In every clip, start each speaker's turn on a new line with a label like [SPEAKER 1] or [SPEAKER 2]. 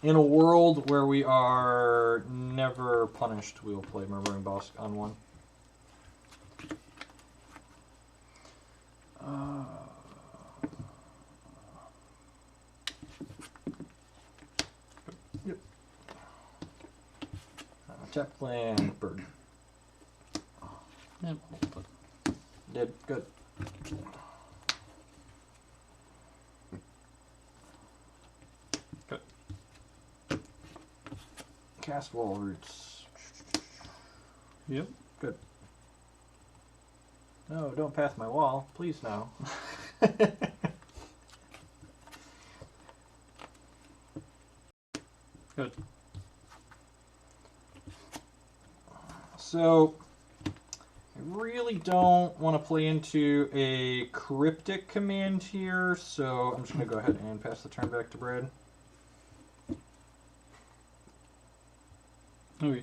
[SPEAKER 1] In a world where we are never punished, we will play Murmuring Bosk on 1. Yep. Tap land, bird.
[SPEAKER 2] Yep.
[SPEAKER 1] Did good.
[SPEAKER 2] Good.
[SPEAKER 1] Cast wall roots.
[SPEAKER 2] Yep.
[SPEAKER 1] Good. No, don't pass my wall, please. No.
[SPEAKER 2] Good.
[SPEAKER 1] So, I really don't want to play into a cryptic command here, so I'm just going to go ahead and pass the turn back to Brad.
[SPEAKER 2] Okay.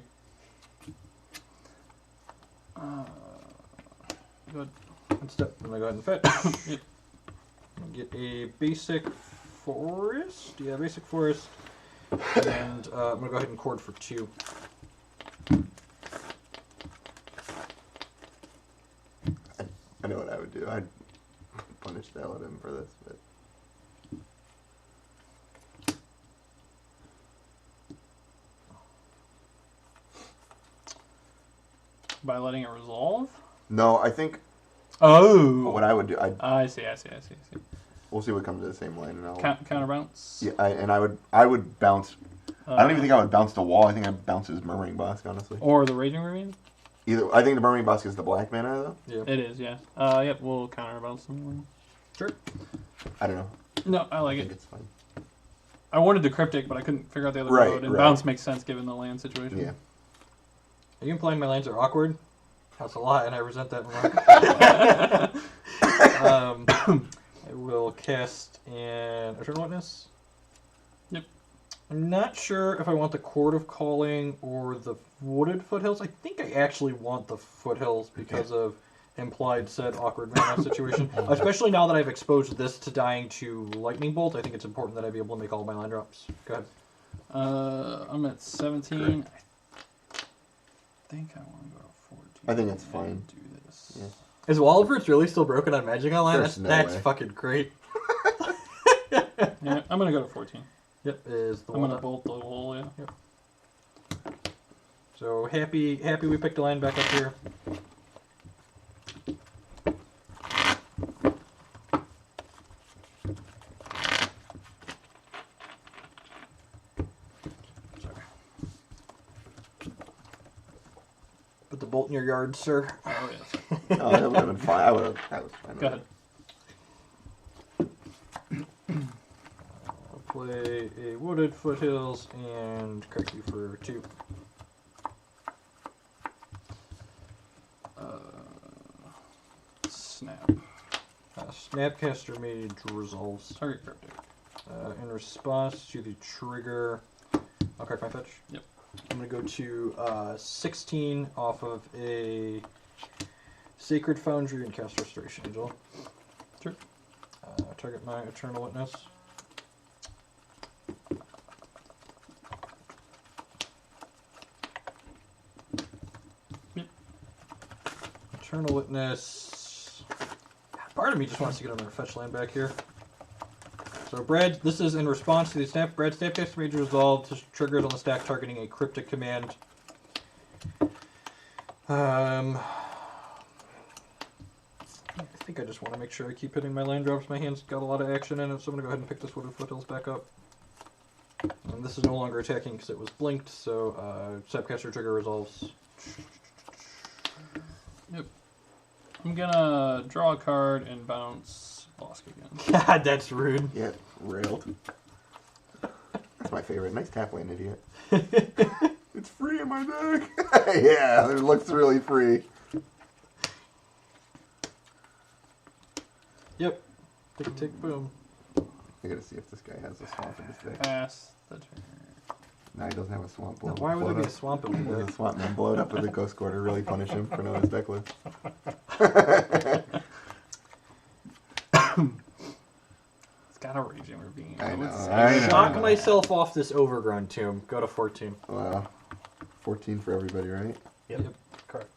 [SPEAKER 2] Good.
[SPEAKER 1] Instead, I'm going to go ahead and fetch.
[SPEAKER 2] Yep.
[SPEAKER 1] I'm going to get a basic forest. Yeah, basic forest. And I'm going to go ahead and chord for 2.
[SPEAKER 3] I know what I would do. I'd punish the hell out of him for this, but
[SPEAKER 2] By letting it resolve?
[SPEAKER 3] no, I think
[SPEAKER 2] Oh.
[SPEAKER 3] what I would do,
[SPEAKER 2] I see.
[SPEAKER 3] we'll see what comes to the same lane, and I'll
[SPEAKER 2] Counterbounce?
[SPEAKER 3] yeah, I would bounce. I don't even think I would bounce the wall. I think I'd bounce his Murmuring Bosk, honestly.
[SPEAKER 2] Or the Raging Ravine?
[SPEAKER 3] Either I think the Murmuring Bosk is the black mana though.
[SPEAKER 1] Yeah.
[SPEAKER 2] It is, yeah. Yep, we'll counterbounce them.
[SPEAKER 1] Sure.
[SPEAKER 3] I don't know.
[SPEAKER 2] No, I like
[SPEAKER 3] I think
[SPEAKER 2] it.
[SPEAKER 3] it's fine.
[SPEAKER 2] I wanted the Cryptic, but I couldn't figure out the other
[SPEAKER 3] Right,
[SPEAKER 2] road, and
[SPEAKER 3] right.
[SPEAKER 2] bounce makes sense given the land situation.
[SPEAKER 3] Yeah.
[SPEAKER 1] Are you implying my lands are awkward? That's a lot, and I resent that remark. I will cast an Eternal Witness.
[SPEAKER 2] Yep.
[SPEAKER 1] I'm not sure if I want the Chord of Calling or the Wooded Foothills. I think I actually want the Foothills because of implied said awkward mana situation. Especially now that I've exposed this to dying to Lightning Bolt, I think it's important that I be able to make all my land drops. Go ahead.
[SPEAKER 2] I'm at 17. I think I want to go to 14.
[SPEAKER 3] I think it's fine.
[SPEAKER 2] And do this.
[SPEAKER 3] Yeah.
[SPEAKER 1] Is Wall of Roots really still broken on Magic Online?
[SPEAKER 3] There's no
[SPEAKER 1] That's
[SPEAKER 3] way.
[SPEAKER 1] fucking great.
[SPEAKER 2] Yeah, I'm going to go to 14.
[SPEAKER 1] Yep, is the
[SPEAKER 2] I'm
[SPEAKER 1] one.
[SPEAKER 2] going to bolt the wall, yeah.
[SPEAKER 1] Yep. So happy we picked a line back up here. Sorry. Put the bolt in your yard, sir.
[SPEAKER 2] Oh, yes.
[SPEAKER 3] Oh, that would have been fine. I was fine.
[SPEAKER 2] Go ahead.
[SPEAKER 1] I'll play a Wooded Foothills and correct you for 2.
[SPEAKER 2] Snap.
[SPEAKER 1] Snapcaster Mage resolves.
[SPEAKER 2] Target Cryptic.
[SPEAKER 1] In response to the trigger, I'll correct my fetch.
[SPEAKER 2] Yep.
[SPEAKER 1] I'm going to go to 16 off of a Sacred Foundry and cast Restoration Angel.
[SPEAKER 2] Sure.
[SPEAKER 1] Target my Eternal Witness.
[SPEAKER 2] Yep.
[SPEAKER 1] Eternal Witness. Part of me just wants to get another fetch land back here. So Brad, this is in response to the Brad Snapcaster Mage resolve to triggers on the stack targeting a cryptic command. I think I just want to make sure I keep hitting my land drops. My hand's got a lot of action in it, so I'm going to go ahead and pick this Wooded Foothills back up. And this is no longer attacking because it was blinked, so Snapcaster trigger resolves.
[SPEAKER 2] Yep. I'm gonna draw a card and bounce Bosk again.
[SPEAKER 1] God, that's rude.
[SPEAKER 3] Yeah, railed. That's my favorite. Nice tap land, idiot. It's free in my deck. Yeah, it looks really free.
[SPEAKER 1] Yep. Tick, tick, boom.
[SPEAKER 3] I gotta see if this guy has a swamp in his deck.
[SPEAKER 2] Pass the turn.
[SPEAKER 3] No, he doesn't have a swamp.
[SPEAKER 1] Now,
[SPEAKER 3] Blow,
[SPEAKER 1] why would
[SPEAKER 3] blow
[SPEAKER 1] there be
[SPEAKER 3] it
[SPEAKER 1] a
[SPEAKER 3] up.
[SPEAKER 1] swamp in
[SPEAKER 3] There's
[SPEAKER 1] there?
[SPEAKER 3] a swamp man. Blow it up with a ghost quarter. Really punish him for knowing his deck list.
[SPEAKER 2] It's got a Raging Ravine.
[SPEAKER 3] I know.
[SPEAKER 2] would say.
[SPEAKER 3] I know.
[SPEAKER 1] Shock myself off this overgrown tomb. Go to 14.
[SPEAKER 3] Wow. 14 for everybody, right?
[SPEAKER 4] Yep. Correct.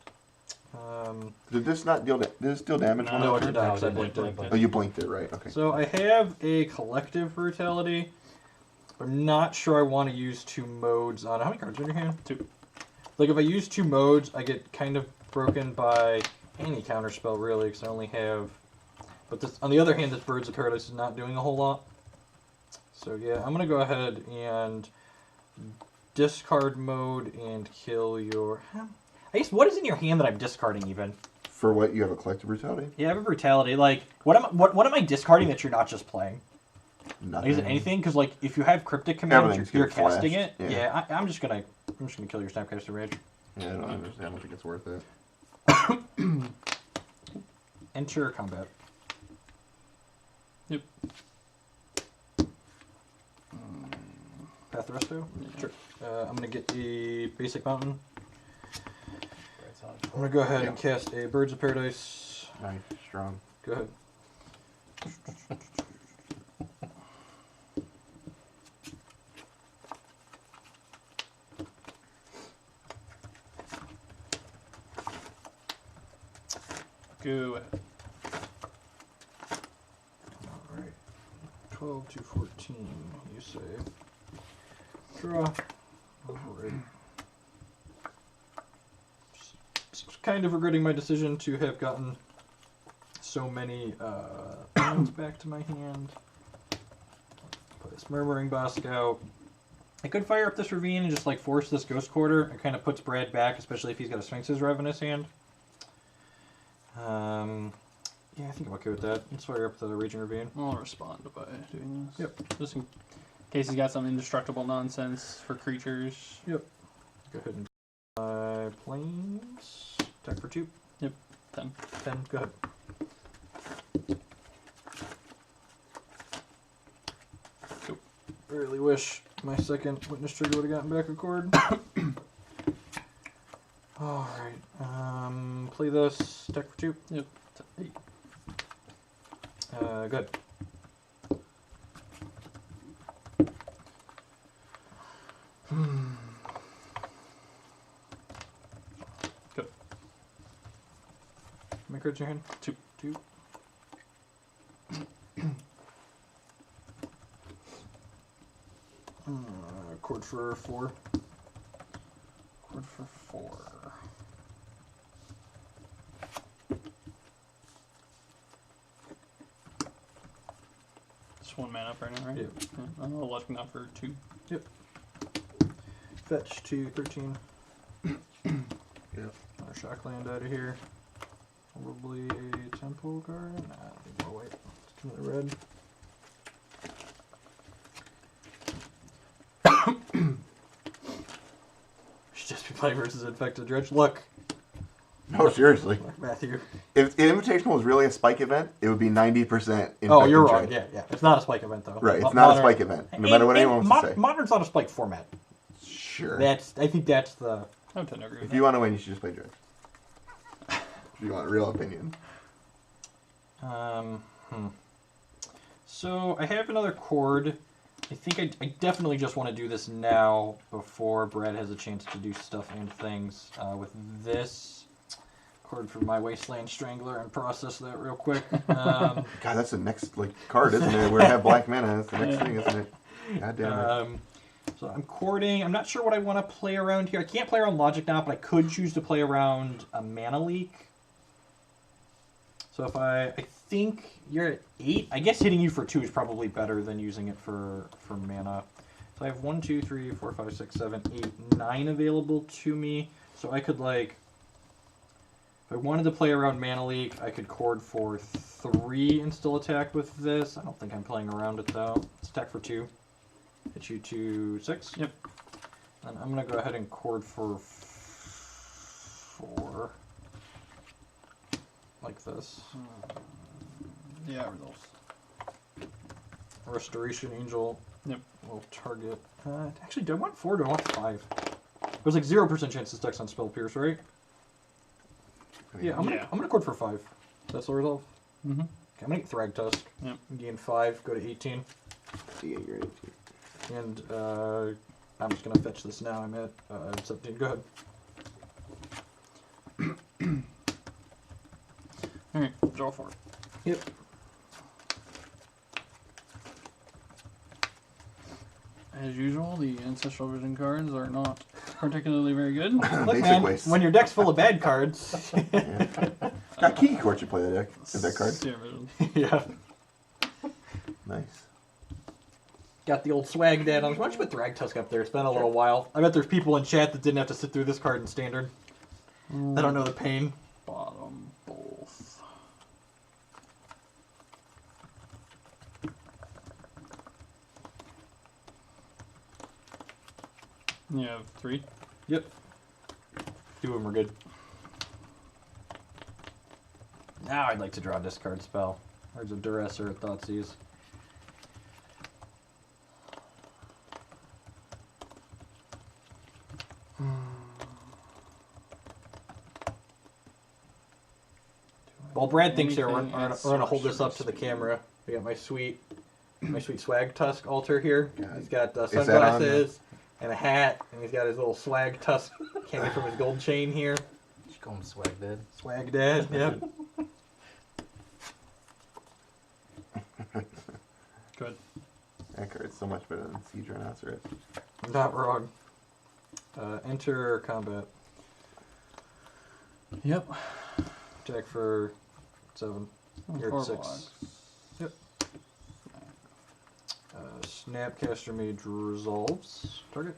[SPEAKER 3] Did this not deal? Did this deal damage?
[SPEAKER 2] No,
[SPEAKER 3] when
[SPEAKER 1] it
[SPEAKER 3] it
[SPEAKER 1] did not, 'cause I
[SPEAKER 4] No,
[SPEAKER 1] blinked it.
[SPEAKER 3] Oh, you blinked it, right? Okay.
[SPEAKER 1] So I have a collective brutality. I'm not sure I want to use 2 modes on it. How many cards are in your hand?
[SPEAKER 2] 2.
[SPEAKER 1] Like, if I use 2 modes, I get kind of broken by any counterspell, really, because I only have... But this, on the other hand, this Birds of Paradise is not doing a whole lot. So, yeah, I'm going to go ahead and discard mode and kill your... I guess, what is in your hand that I'm discarding, even?
[SPEAKER 3] For what, you have a collective brutality?
[SPEAKER 1] Yeah, I have a brutality. Like, what am I discarding that you're not just playing?
[SPEAKER 3] Nothing.
[SPEAKER 1] Is it anything? Because, like, if you have Cryptic Command,
[SPEAKER 3] Everything's
[SPEAKER 1] you're
[SPEAKER 3] getting
[SPEAKER 1] casting
[SPEAKER 3] flashed.
[SPEAKER 1] it.
[SPEAKER 3] Yeah.
[SPEAKER 1] I'm just gonna kill your Snapcaster Rage.
[SPEAKER 3] Yeah, I don't understand. I don't think it's worth it.
[SPEAKER 1] Enter combat.
[SPEAKER 2] Yep.
[SPEAKER 1] Path Resto?
[SPEAKER 2] Yeah.
[SPEAKER 1] Sure. I'm gonna get the basic mountain.
[SPEAKER 4] Right side.
[SPEAKER 1] I'm gonna go ahead and cast a Birds of Paradise.
[SPEAKER 3] Nice, strong.
[SPEAKER 1] Go ahead.
[SPEAKER 2] Go ahead.
[SPEAKER 1] Alright. 12 to 14, you say. Draw. Alright. Just kind of regretting my decision to have gotten so many lands back to my hand. Put this Murmuring Bosk out. I could fire up this Ravine and just like force this Ghost Quarter. It kind of puts Brad back, especially if he's got a Sphinx's Rev in his hand. Yeah, I think I'm okay with that. Let's fire up the Raging Ravine.
[SPEAKER 2] I'll respond by doing this.
[SPEAKER 1] Yep.
[SPEAKER 2] Just in case he's got some indestructible nonsense for creatures.
[SPEAKER 1] Yep. Go ahead and planes. Attack for 2.
[SPEAKER 2] 10.
[SPEAKER 1] 10. Go ahead.
[SPEAKER 2] Cool.
[SPEAKER 1] Really wish my second witness trigger would have gotten back a chord. Alright. Play this. Attack for 2.
[SPEAKER 2] Yep. 8.
[SPEAKER 1] Good.
[SPEAKER 2] Good.
[SPEAKER 1] How many cards in your hand?
[SPEAKER 2] 2.
[SPEAKER 1] 2. Chord for 4.
[SPEAKER 2] Chord for 4. Just 1 mana up right now, right?
[SPEAKER 1] Yep.
[SPEAKER 2] Yeah. I'm electing that for 2.
[SPEAKER 1] Fetch to 13.
[SPEAKER 3] Yep.
[SPEAKER 1] Another shock land out of here. Probably a tempo card. Nah, I don't think more white. It's too many red. Should just be playing versus Infected Dredge. Look,
[SPEAKER 3] No, seriously.
[SPEAKER 1] Matthew.
[SPEAKER 3] If Invitational was really a spike event, it would be 90%.
[SPEAKER 1] Oh, you're
[SPEAKER 3] infected
[SPEAKER 1] wrong.
[SPEAKER 3] trade.
[SPEAKER 1] Yeah. It's not a spike event though.
[SPEAKER 3] Right, it's
[SPEAKER 1] Mo-
[SPEAKER 3] not a
[SPEAKER 1] Modern-
[SPEAKER 3] spike event. No matter what anyone wants to say.
[SPEAKER 1] Modern's not a spike format.
[SPEAKER 3] Sure.
[SPEAKER 1] I think that's the.
[SPEAKER 2] I would tend to agree with
[SPEAKER 3] If you want to win, you should just play Dredge. If you want a real opinion.
[SPEAKER 1] So I have another chord. I think I definitely just want to do this now before Brad has a chance to do stuff and things with this chord for my Wasteland Strangler and process that real quick.
[SPEAKER 3] God, that's the next card, isn't it? Where we have black mana. That's the next thing, isn't it? God damn it.
[SPEAKER 1] So I'm chording. I'm not sure what I want to play around here. I can't play around Logic now, but I could choose to play around a Mana Leak. So if I think you're at 8, I guess hitting you for 2 is probably better than using it for mana. So I have 1, 2, 3, 4, 5, 6, 7, 8, 9 available to me. So I could if I wanted to play around Mana Leak, I could chord for 3 and still attack with this. I don't think I'm playing around it though. Let's attack for 2. Hit you to 6.
[SPEAKER 2] Yep.
[SPEAKER 1] And I'm gonna go ahead and chord for 4. Like this.
[SPEAKER 2] Yeah, results.
[SPEAKER 1] Restoration Angel.
[SPEAKER 2] Yep.
[SPEAKER 1] Will target. Actually, do I want 4 or do I want 5? There's like 0% chance this deck's on Spell Pierce, right? Yeah, I'm gonna chord for 5. That's the resolve.
[SPEAKER 2] Mm-hmm.
[SPEAKER 1] Okay, I'm gonna get Thrag Tusk.
[SPEAKER 2] Yep.
[SPEAKER 1] Gain 5, go to 18.
[SPEAKER 3] Yeah, you're 18.
[SPEAKER 1] And I'm just gonna fetch this now. I'm at 17. Go ahead.
[SPEAKER 2] Alright, draw 4.
[SPEAKER 1] Yep.
[SPEAKER 2] As usual, the Ancestral Vision cards are not particularly very good.
[SPEAKER 1] Look,
[SPEAKER 3] Basic
[SPEAKER 1] man,
[SPEAKER 3] waste.
[SPEAKER 1] when your deck's full of bad cards.
[SPEAKER 3] Got Kiki Chord should play the deck. Is that card?
[SPEAKER 2] Seer Vision.
[SPEAKER 1] Yeah.
[SPEAKER 3] Nice.
[SPEAKER 1] Got the old swag dad. Why don't you put Drag Tusk up there? It's been a little while. I bet there's people in chat that didn't have to sit through this card in Standard. I don't know the pain.
[SPEAKER 2] Bottom both. You have 3.
[SPEAKER 1] Yep. 2 of them are good. Now I'd like to draw a discard spell. There's a Duress or a Thoughtseize. While Brad thinks here, we're gonna hold this up to the camera. We got my sweet swag tusk altar here.
[SPEAKER 3] God.
[SPEAKER 1] He's got
[SPEAKER 3] that on
[SPEAKER 1] sunglasses and a hat, and he's got his little swag tusk hanging from his gold chain here.
[SPEAKER 4] You call him Swag Dad.
[SPEAKER 1] Swag dad, yep.
[SPEAKER 2] Good.
[SPEAKER 3] That card's so much better than Siege Rhinoceros.
[SPEAKER 1] Not wrong. Enter combat.
[SPEAKER 2] Yep.
[SPEAKER 1] Attack for 7. You're at
[SPEAKER 2] 4
[SPEAKER 1] 6.
[SPEAKER 2] blocks.
[SPEAKER 1] Yep. Snapcaster Mage resolves. Target.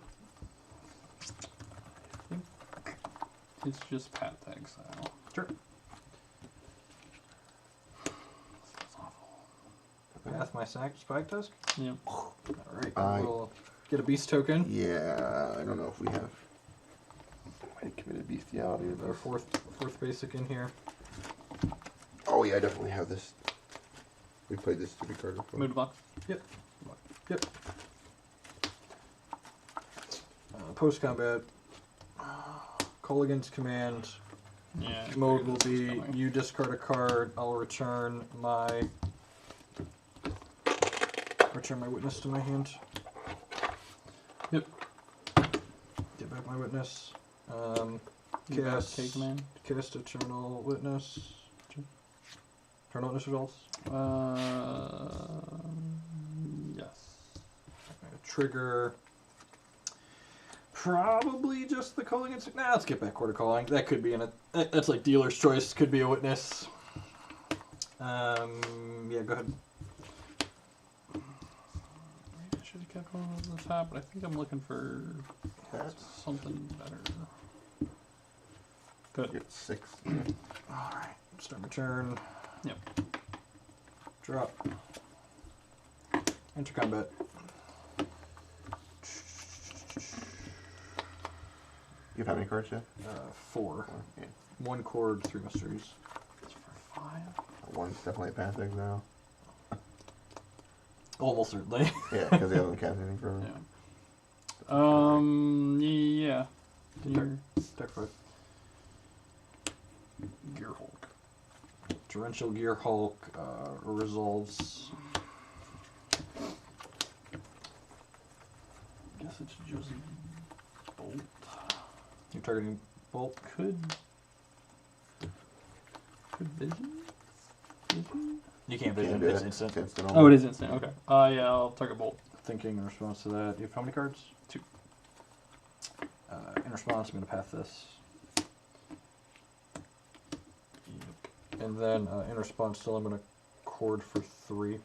[SPEAKER 2] It's just Pat Exile.
[SPEAKER 1] Sure.
[SPEAKER 2] That's awful.
[SPEAKER 1] Path my spike tusk.
[SPEAKER 2] Yep.
[SPEAKER 1] Alright,
[SPEAKER 3] Aye.
[SPEAKER 1] we'll get a beast token.
[SPEAKER 3] Yeah, I don't know if we have. I committed bestiality.
[SPEAKER 1] Our fourth basic in here.
[SPEAKER 3] Oh yeah, I definitely have this. We played this stupid card before.
[SPEAKER 2] Mood block.
[SPEAKER 1] Yep. Yep. Post combat. Call against command.
[SPEAKER 2] Yeah. I
[SPEAKER 1] Mode
[SPEAKER 2] figured
[SPEAKER 1] will
[SPEAKER 2] this was
[SPEAKER 1] be
[SPEAKER 2] coming.
[SPEAKER 1] you discard a card. I'll return my witness to my hand.
[SPEAKER 2] Yep.
[SPEAKER 1] Get back my witness.
[SPEAKER 2] You got
[SPEAKER 1] Cast
[SPEAKER 2] Take command.
[SPEAKER 1] Cast Eternal Witness. Eternal Witness results.
[SPEAKER 2] Yes.
[SPEAKER 1] Trigger. Probably just the calling insect. Nah, let's get back quarter calling. That could be in a. That's like dealer's choice. Could be a witness. Yeah, go ahead.
[SPEAKER 2] Maybe I should have kept one of the top, but I think I'm looking for something better. Good.
[SPEAKER 3] Get 6.
[SPEAKER 1] Alright. Start my turn.
[SPEAKER 2] Yep.
[SPEAKER 1] Drop. Enter combat.
[SPEAKER 3] You have how many cards, Jeff?
[SPEAKER 1] 4.
[SPEAKER 3] Oh, yeah.
[SPEAKER 1] 1 chord, 3 mysteries.
[SPEAKER 2] It's for 5.
[SPEAKER 3] One's definitely a path exile.
[SPEAKER 1] Almost certainly.
[SPEAKER 3] Yeah, because they haven't cast anything for
[SPEAKER 2] Yeah. Yeah. Your
[SPEAKER 1] Deck 5.
[SPEAKER 2] Gear Hulk.
[SPEAKER 1] Torrential Gear Hulk resolves.
[SPEAKER 2] Guess it's just Bolt.
[SPEAKER 1] You're targeting Bolt.
[SPEAKER 2] Could Vision? Vision?
[SPEAKER 1] You can't
[SPEAKER 3] Can't
[SPEAKER 1] vision.
[SPEAKER 3] do
[SPEAKER 1] It's
[SPEAKER 3] it.
[SPEAKER 1] instant.
[SPEAKER 3] It's instant
[SPEAKER 2] Oh, it is instant. Okay. Yeah, I'll target Bolt.
[SPEAKER 1] Thinking in response to that. You have how many cards?
[SPEAKER 2] 2.
[SPEAKER 1] In response, I'm going to path this. And then in response, still I'm going to chord for 3.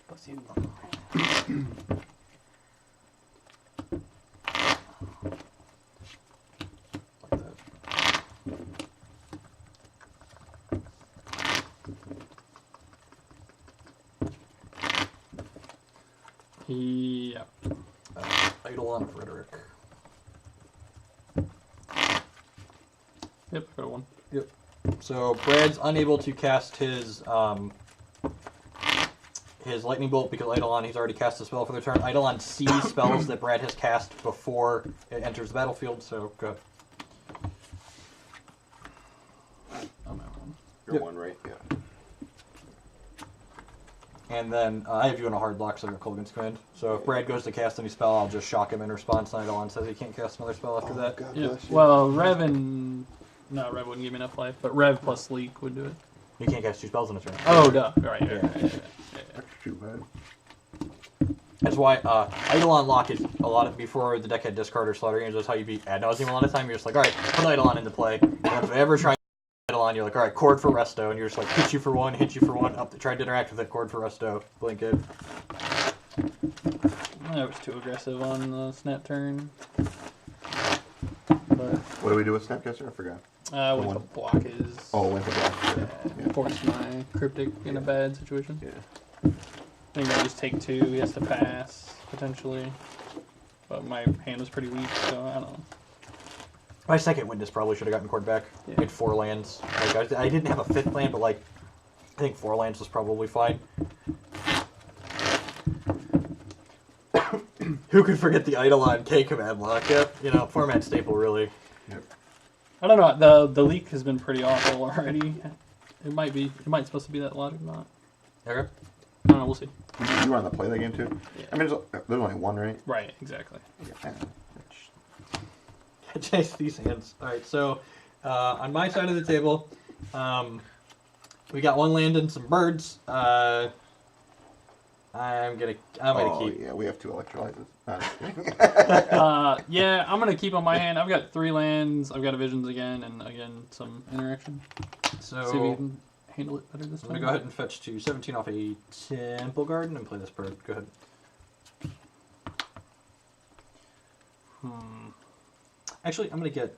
[SPEAKER 4] Bless you.
[SPEAKER 1] Like that.
[SPEAKER 2] Yeah.
[SPEAKER 1] Eidolon of Rhetoric.
[SPEAKER 2] Yep, got a 1.
[SPEAKER 1] Yep. So Brad's unable to cast his lightning bolt because Eidolon, he's already cast a spell for the turn. Eidolon sees spells that Brad has cast before it enters the battlefield, so go ahead.
[SPEAKER 2] I'm at 1.
[SPEAKER 3] You're
[SPEAKER 1] Yep.
[SPEAKER 3] 1, right? Yeah.
[SPEAKER 1] And then I have you in a hard lock, so I got Colgan's command. So if Brad goes to cast any spell, I'll just shock him in response, and Eidolon says he can't cast another spell after that.
[SPEAKER 3] God
[SPEAKER 2] Yeah.
[SPEAKER 3] bless you.
[SPEAKER 2] Well, Rev wouldn't give me enough life, but Rev plus Leak would do it.
[SPEAKER 1] You can't cast 2 spells in a turn.
[SPEAKER 2] Oh, duh. Right. Yeah.
[SPEAKER 3] That's too bad.
[SPEAKER 1] That's why Eidolon lock is a lot of before the deck had discard or slaughter games. That's how you beat ad nauseam a lot of time. You're just like, all right, put Eidolon into play. And if I ever try Eidolon, you're like, all right, Chord for resto, and you're just like, hit you for 1, hit you for 1, up to try to interact with it, Chord for resto, blink it.
[SPEAKER 2] I was too aggressive on the snap turn. But
[SPEAKER 3] What do we do with Snapcaster? I forgot.
[SPEAKER 2] with the block is
[SPEAKER 3] Went to block. Yeah.
[SPEAKER 2] force my cryptic in a bad situation.
[SPEAKER 3] Yeah.
[SPEAKER 2] I think I just take 2. He has to pass potentially, but my hand was pretty weak, so I don't know.
[SPEAKER 1] My second witness probably should have gotten Chord back.
[SPEAKER 2] Yeah.
[SPEAKER 1] I had 4 lands. Like, I didn't have a 5th land, but like, I think 4 lands was probably fine. Who could forget the Eidolon K command lock? Yep, you know, format staple really.
[SPEAKER 3] Yep.
[SPEAKER 2] I don't know. The leak has been pretty awful already. It might supposed to be that logic, not.
[SPEAKER 1] Okay.
[SPEAKER 2] I don't know. We'll see.
[SPEAKER 3] You want to play that game too?
[SPEAKER 2] Yeah.
[SPEAKER 3] I mean, there's only 1, right?
[SPEAKER 2] Right. Exactly.
[SPEAKER 3] Yeah.
[SPEAKER 1] Chase these hands. All right, so on my side of the table, we got 1 land and some birds. I'm gonna keep.
[SPEAKER 3] Yeah, we have 2 electrolyzers.
[SPEAKER 2] Yeah, I'm gonna keep on my hand. I've got 3 lands. I've got a visions again, and again some interaction.
[SPEAKER 1] So
[SPEAKER 2] See if we can handle it better this
[SPEAKER 1] I'm
[SPEAKER 2] time.
[SPEAKER 1] gonna go ahead and fetch to 17 off a Temple Garden and play this bird. Go ahead. Actually, I'm gonna get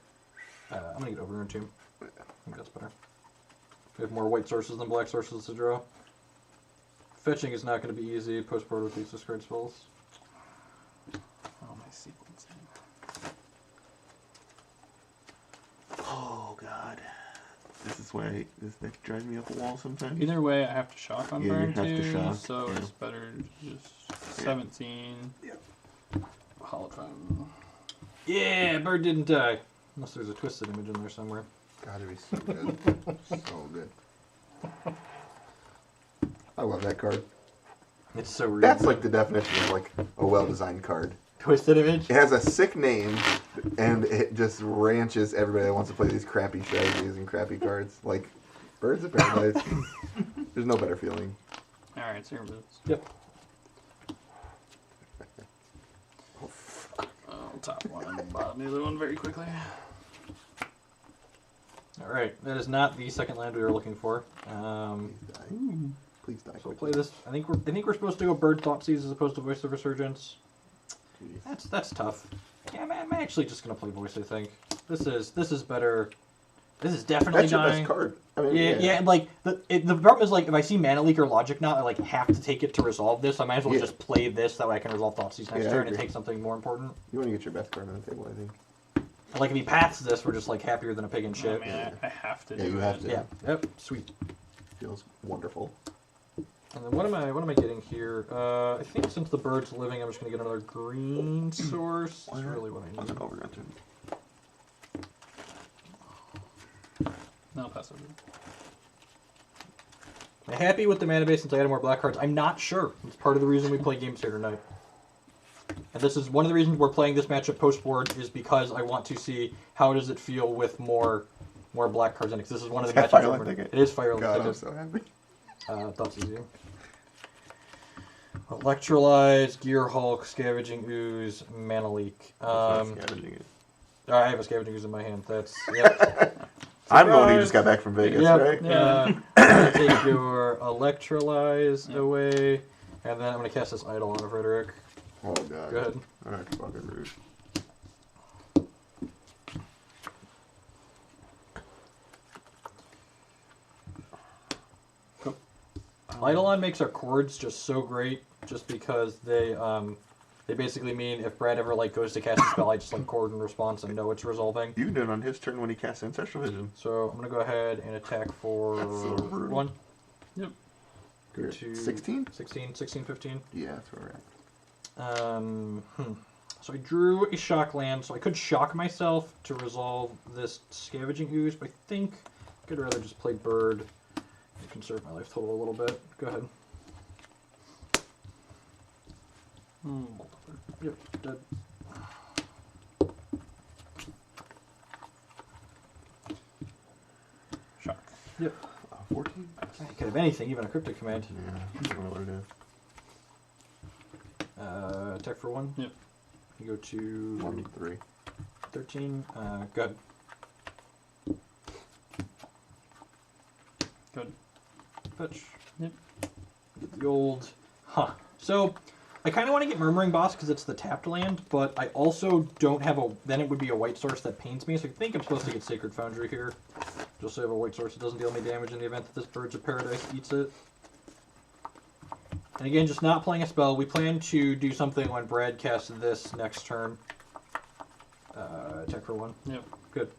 [SPEAKER 1] Overrun Tomb. I think that's better. We have more white sources than black sources to draw. Fetching is not going to be easy. Post-board with these discard spells.
[SPEAKER 2] Oh, my sequencing.
[SPEAKER 3] Oh God, this is why this deck drives me up a wall sometimes.
[SPEAKER 2] Either way, I have to shock on
[SPEAKER 3] Yeah, you
[SPEAKER 2] burn
[SPEAKER 3] have to
[SPEAKER 2] 2,
[SPEAKER 3] shock,
[SPEAKER 2] so
[SPEAKER 3] yeah.
[SPEAKER 2] it's better to just 17.
[SPEAKER 3] Yep.
[SPEAKER 2] Holotron.
[SPEAKER 1] Yeah, bird didn't die. Unless there's a twisted image in there somewhere.
[SPEAKER 3] God, it'd be so good. So good. I love that card.
[SPEAKER 1] It's so real.
[SPEAKER 3] That's like the definition of like a well-designed card.
[SPEAKER 1] Twisted image.
[SPEAKER 3] It has a sick name, and it just ranches everybody that wants to play these crappy strategies and crappy cards. Like Birds of Paradise. There's no better feeling.
[SPEAKER 2] Alright, so your moves.
[SPEAKER 1] Yep.
[SPEAKER 2] I'll top one and bottom the other one very quickly.
[SPEAKER 1] All right, that is not the second land we were looking for.
[SPEAKER 3] Please die.
[SPEAKER 1] So we'll
[SPEAKER 3] quickly.
[SPEAKER 1] play this. I think we're supposed to go Bird Thoughtseize as opposed to Voice of Resurgence.
[SPEAKER 3] Jeez.
[SPEAKER 1] That's tough. Yeah, I'm actually just gonna play Voice. I think this is better. This is definitely
[SPEAKER 3] That's your
[SPEAKER 1] dying.
[SPEAKER 3] best card. I mean,
[SPEAKER 1] Yeah, and like the problem is like if I see Mana Leak or Logic Knot, I like have to take it to resolve this. I might as well
[SPEAKER 3] Yeah.
[SPEAKER 1] just play this that way I can resolve Thoughtseize next
[SPEAKER 3] Yeah, I
[SPEAKER 1] turn and
[SPEAKER 3] agree.
[SPEAKER 1] take something more important.
[SPEAKER 3] You want to get your best card on the table, I think.
[SPEAKER 1] And, like if he paths this, we're just like happier than a pig in shit.
[SPEAKER 2] I mean, I have to
[SPEAKER 3] Yeah,
[SPEAKER 2] do
[SPEAKER 3] you
[SPEAKER 2] it.
[SPEAKER 3] have to.
[SPEAKER 1] Yeah. Yep. Sweet.
[SPEAKER 3] Feels wonderful.
[SPEAKER 1] And then what am I getting here? I think since the bird's living, I'm just gonna get another green source. That's really what I
[SPEAKER 3] What's
[SPEAKER 1] need.
[SPEAKER 3] an overrun to?
[SPEAKER 2] No, I'll pass over.
[SPEAKER 1] Am I happy with the mana base since I added more black cards? I'm not sure. It's part of the reason we play games here tonight. And this is one of the reasons we're playing this matchup post board is because I want to see how does it feel with more black cards in it. 'Cause this is one of the
[SPEAKER 3] Is that
[SPEAKER 1] matchups.
[SPEAKER 3] Firelight
[SPEAKER 1] Over,
[SPEAKER 3] Thicket?
[SPEAKER 1] it is Firelight
[SPEAKER 3] God, I'm
[SPEAKER 1] Thicket.
[SPEAKER 3] so happy.
[SPEAKER 1] Thoughts easy. Electrolyze, Gear Hulk, Scavenging Ooze, Mana Leak.
[SPEAKER 3] Scavenging it.
[SPEAKER 1] I have a Scavenging Ooze in my hand. That's yep.
[SPEAKER 3] I'm the one who just got back from Vegas,
[SPEAKER 1] Yep.
[SPEAKER 3] right?
[SPEAKER 2] Yeah.
[SPEAKER 1] Take your Electrolyze away, and then I'm gonna cast this Idol on Frederick.
[SPEAKER 3] Oh god.
[SPEAKER 1] Go ahead.
[SPEAKER 3] That's fucking rude.
[SPEAKER 1] Eidolon makes our chords just so great, just because they basically mean if Brad ever like goes to cast a spell, I just like chord in response and know it's resolving.
[SPEAKER 3] You can do it on his turn when he casts Ancestral Vision.
[SPEAKER 1] So I'm gonna go ahead and attack for
[SPEAKER 3] That's so rude.
[SPEAKER 1] 1,
[SPEAKER 3] Good.
[SPEAKER 1] 2,
[SPEAKER 3] 16?
[SPEAKER 1] 16, 15.
[SPEAKER 3] Yeah, that's where we're at.
[SPEAKER 1] So I drew a shock land, so I could shock myself to resolve this Scavenging Ooze, but I think I'd rather just play Bird. Conserve my life total a little bit. Go ahead. Yep, dead.
[SPEAKER 2] Shock.
[SPEAKER 1] Yep.
[SPEAKER 3] 14?
[SPEAKER 1] I could have anything, even a cryptic command.
[SPEAKER 3] Yeah, I don't know what it is.
[SPEAKER 1] Attack for 1.
[SPEAKER 2] Yep.
[SPEAKER 1] You go to
[SPEAKER 3] 1, 3.
[SPEAKER 1] 13. Go ahead.
[SPEAKER 2] Good.
[SPEAKER 1] Fetch.
[SPEAKER 2] Yep.
[SPEAKER 1] Get the old. Huh. So, I kind of want to get Murmuring Boss because it's the tapped land, but I also don't have a. Then it would be a white source that pains me, so I think I'm supposed to get Sacred Foundry here. Just so I have a white source that doesn't deal me damage in the event that this Birds of Paradise eats it. And again, just not playing a spell. We plan to do something when Brad casts this next turn. Attack for 1.
[SPEAKER 2] Yep.
[SPEAKER 1] Good.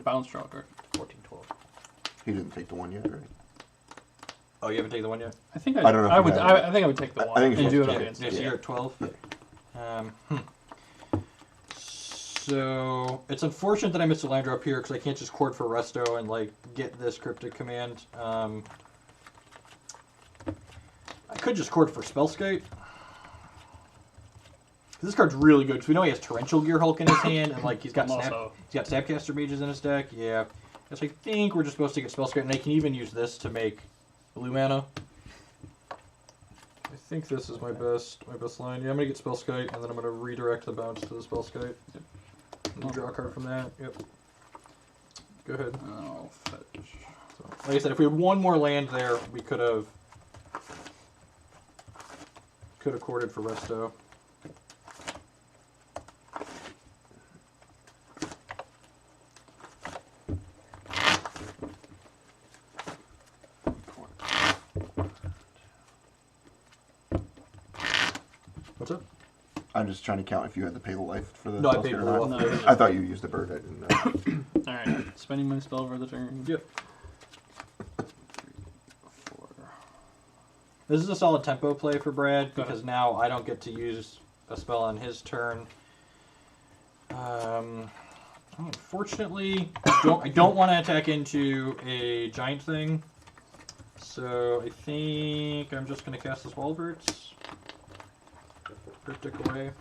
[SPEAKER 2] Bounce draw card.
[SPEAKER 4] 14, 12.
[SPEAKER 3] He didn't take the 1 yet, right?
[SPEAKER 1] Oh, you haven't taken the 1 yet?
[SPEAKER 2] I think
[SPEAKER 3] I don't know if
[SPEAKER 2] I
[SPEAKER 3] you
[SPEAKER 2] would.
[SPEAKER 3] have it.
[SPEAKER 2] I think I would take the one
[SPEAKER 3] I think
[SPEAKER 2] and
[SPEAKER 3] it's
[SPEAKER 2] do it
[SPEAKER 3] supposed
[SPEAKER 2] on
[SPEAKER 3] to
[SPEAKER 2] the
[SPEAKER 3] be.
[SPEAKER 1] So
[SPEAKER 2] instant.
[SPEAKER 1] you're at 12? So it's unfortunate that I missed a land drop here because I can't just chord for Resto and like get this cryptic command. I could just chord for Spellskite. This card's really good because we know he has Torrential Gear Hulk in his hand and like he's got Snapcaster Mages in his deck. Yeah, so I think we're just supposed to get Spellskite, and I can even use this to make blue mana. I think this is my best line. Yeah, I'm gonna get Spellskite, and then I'm gonna redirect the bounce to the Spellskite. Yep. And draw a card from that. Yep. Go ahead.
[SPEAKER 2] Oh, fetch.
[SPEAKER 1] So, like I said, if we had one more land there, we could have chorded for Resto. What's up?
[SPEAKER 3] I'm just trying to count if you had to pay the life for the
[SPEAKER 1] No, I
[SPEAKER 3] spell
[SPEAKER 1] paid
[SPEAKER 3] script
[SPEAKER 1] the
[SPEAKER 3] or not.
[SPEAKER 1] life.
[SPEAKER 2] No.
[SPEAKER 3] I thought you used a bird. I didn't know.
[SPEAKER 2] All right. Spending my spell for the turn.
[SPEAKER 1] Yep.
[SPEAKER 2] 4.
[SPEAKER 1] This is a solid tempo play for Brad
[SPEAKER 2] Go
[SPEAKER 1] because
[SPEAKER 2] ahead.
[SPEAKER 1] now I don't get to use a spell on his turn. Unfortunately, I don't want to attack into a giant thing, so I think I'm just going to cast this Walberts. Cryptic away.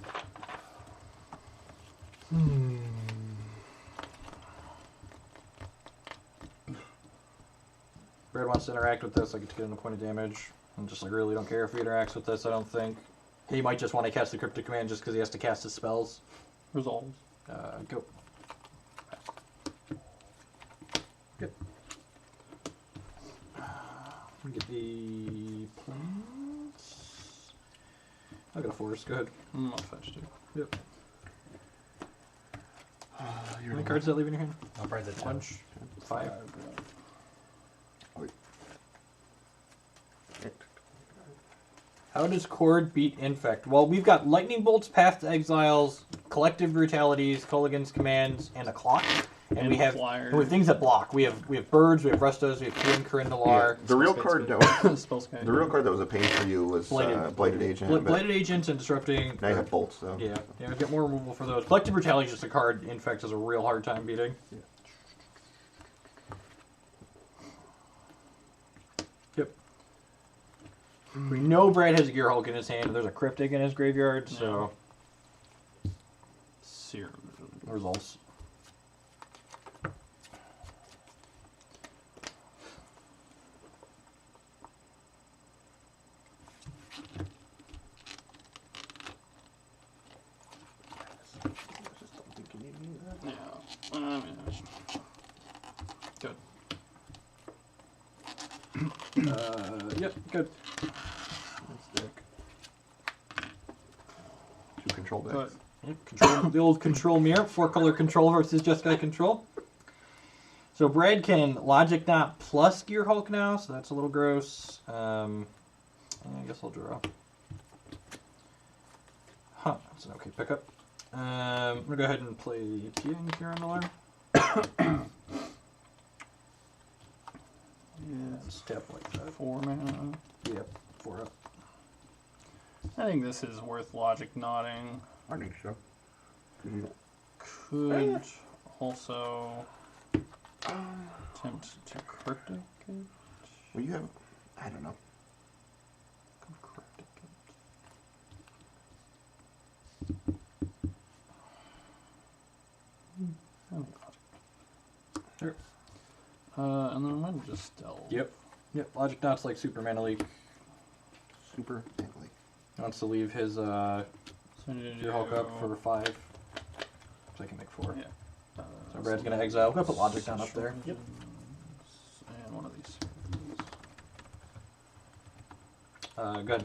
[SPEAKER 1] Brad wants to interact with this. I get to get in a point of damage. I'm just like, really don't care if he interacts with this, I don't think. He might just want to cast the Cryptic Command just because he has to cast his spells.
[SPEAKER 2] Resolves.
[SPEAKER 1] Go. Good. Get the planes. I'll get a force. Go ahead.
[SPEAKER 2] I'll fetch too.
[SPEAKER 1] Yep. How many cards does that leave in your hand?
[SPEAKER 4] No, Brad's at 10.
[SPEAKER 1] Punch. 5. How does Chord beat Infect? Well, we've got Lightning Bolts, Path to Exiles, Collective Brutalities, Culligan's Commands, and a Clock. And we have things that block. We have Birds, we have Restos, we have Twin Corindalar.
[SPEAKER 3] The real card that was
[SPEAKER 2] Spellskite.
[SPEAKER 3] the real card that was a pain for you was Blighted Agent. but
[SPEAKER 1] Blighted Agents and Disrupting.
[SPEAKER 3] now you have bolts, though.
[SPEAKER 1] Yeah, we get more removal for those. Collective Brutality is just a card Infect has a real hard time beating.
[SPEAKER 3] Yeah.
[SPEAKER 1] Yep. We know Brad has a Gear Hulk in his hand, and there's a Cryptic in his graveyard, so
[SPEAKER 2] Serum.
[SPEAKER 1] results.
[SPEAKER 2] Yeah. Good.
[SPEAKER 1] Yep, good.
[SPEAKER 3] Two control decks.
[SPEAKER 2] But
[SPEAKER 1] Yep, control, the old control mirror, 4-color control versus Jeskai control. So Brad can Logic Knot plus Gear Hulk now, so that's a little gross. I guess I'll draw. Huh, that's an okay pickup. I'm gonna go ahead and play Tiang here on the line.
[SPEAKER 2] yeah,
[SPEAKER 1] Step like that.
[SPEAKER 2] 4 mana.
[SPEAKER 1] Yep, 4 up.
[SPEAKER 2] I think this is worth logic knotting.
[SPEAKER 3] I think so.
[SPEAKER 2] Could also attempt to cryptic it.
[SPEAKER 3] Well, you have. I don't know.
[SPEAKER 2] Cryptic it.
[SPEAKER 1] Sure.
[SPEAKER 2] And then I might just delve.
[SPEAKER 1] Yep. Logic Knot's like Superman Elite.
[SPEAKER 3] Super family.
[SPEAKER 1] He wants to leave his
[SPEAKER 2] So I need to
[SPEAKER 1] your Hulk up
[SPEAKER 2] do-
[SPEAKER 1] for 5. So I can make 4.
[SPEAKER 2] Yeah.
[SPEAKER 1] So Brad's gonna exile. I'm gonna put Logic Knot up there. Yep.
[SPEAKER 2] And one of these.
[SPEAKER 1] Good.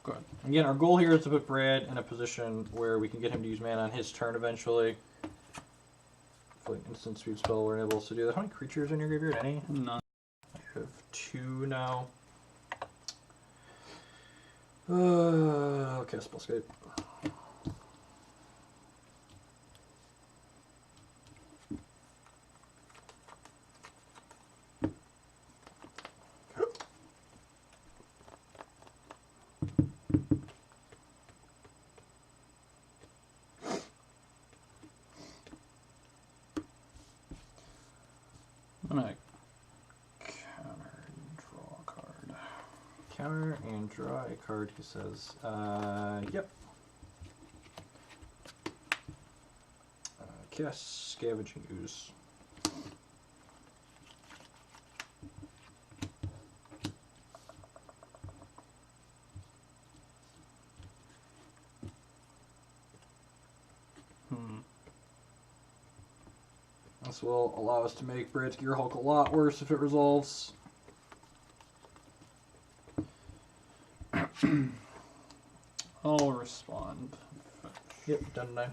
[SPEAKER 2] Good.
[SPEAKER 1] Again, our goal here is to put Brad in a position where we can get him to use mana on his turn eventually. For an instant speed spell, we're able to do that. How many creatures in your graveyard? Any?
[SPEAKER 2] None.
[SPEAKER 1] I have 2 now. Okay, Spellscape.
[SPEAKER 2] I'm gonna counter and draw a card.
[SPEAKER 1] Counter and draw a card, he says. Yep. Cast Scavenging Ooze. This will allow us to make Brad's Gear Hulk a lot worse if it resolves.
[SPEAKER 2] I'll respond.
[SPEAKER 1] Yep, done 9.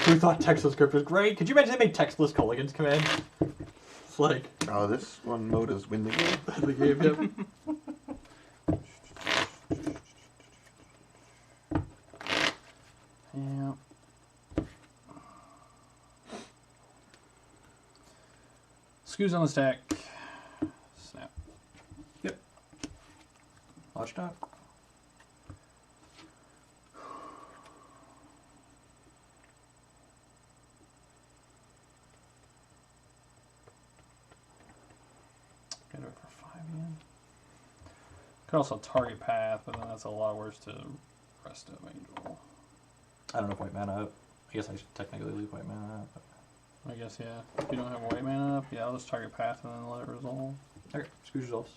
[SPEAKER 1] Who thought textless script was great? Could you imagine they made textless Culligan's command? It's like
[SPEAKER 3] Oh, this one mode is win the game.
[SPEAKER 1] the game. Yep.
[SPEAKER 2] Yeah. Screws on the stack. Snap.
[SPEAKER 1] Watch that.
[SPEAKER 2] Get it for 5 again. Could also target path, but then that's a lot worse to rest of Angel.
[SPEAKER 1] I don't know if white mana up. I guess I should technically leave white mana up.
[SPEAKER 2] I guess, yeah. If you don't have white mana up, yeah, I'll just target path and then let it resolve.
[SPEAKER 1] Okay, screw resolves.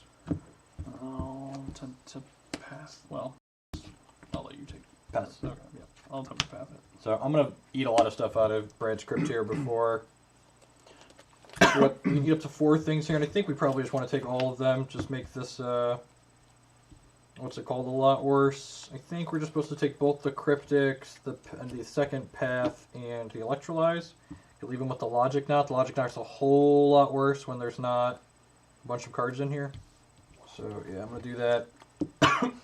[SPEAKER 2] I'll attempt to pass. Well, I'll let you take.
[SPEAKER 1] Pass.
[SPEAKER 2] Okay, yeah. I'll attempt to path it.
[SPEAKER 1] So I'm gonna eat a lot of stuff out of Brad's script here before. What we can get up to 4 things here, and I think we probably just want to take all of them. Just make this what's it called, a lot worse. I think we're just supposed to take both the cryptics, and the second path, and the electrolyze. You leave them with the logic knot. The logic knot's a whole lot worse when there's not a bunch of cards in here. So yeah, I'm gonna do that.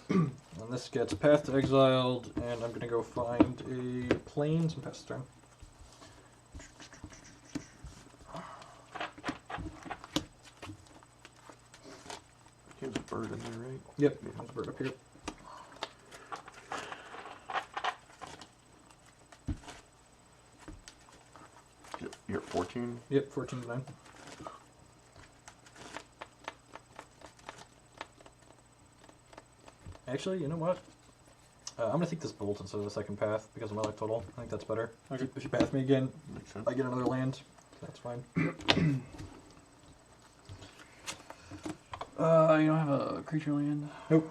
[SPEAKER 1] And this gets path to exiled, and I'm gonna go find a plains and pass the turn.
[SPEAKER 3] Here's a bird in there, right?
[SPEAKER 1] Yep, there's a bird up here.
[SPEAKER 3] You're at 14.
[SPEAKER 1] Yep, 14 to 9. Actually, you know what? I'm gonna take this bolt instead of the second path because of my life total. I think that's better.
[SPEAKER 2] Okay.
[SPEAKER 1] If you path me again,
[SPEAKER 3] Makes sense.
[SPEAKER 1] I get another land. That's fine.
[SPEAKER 2] You don't have a creature land?
[SPEAKER 1] Nope.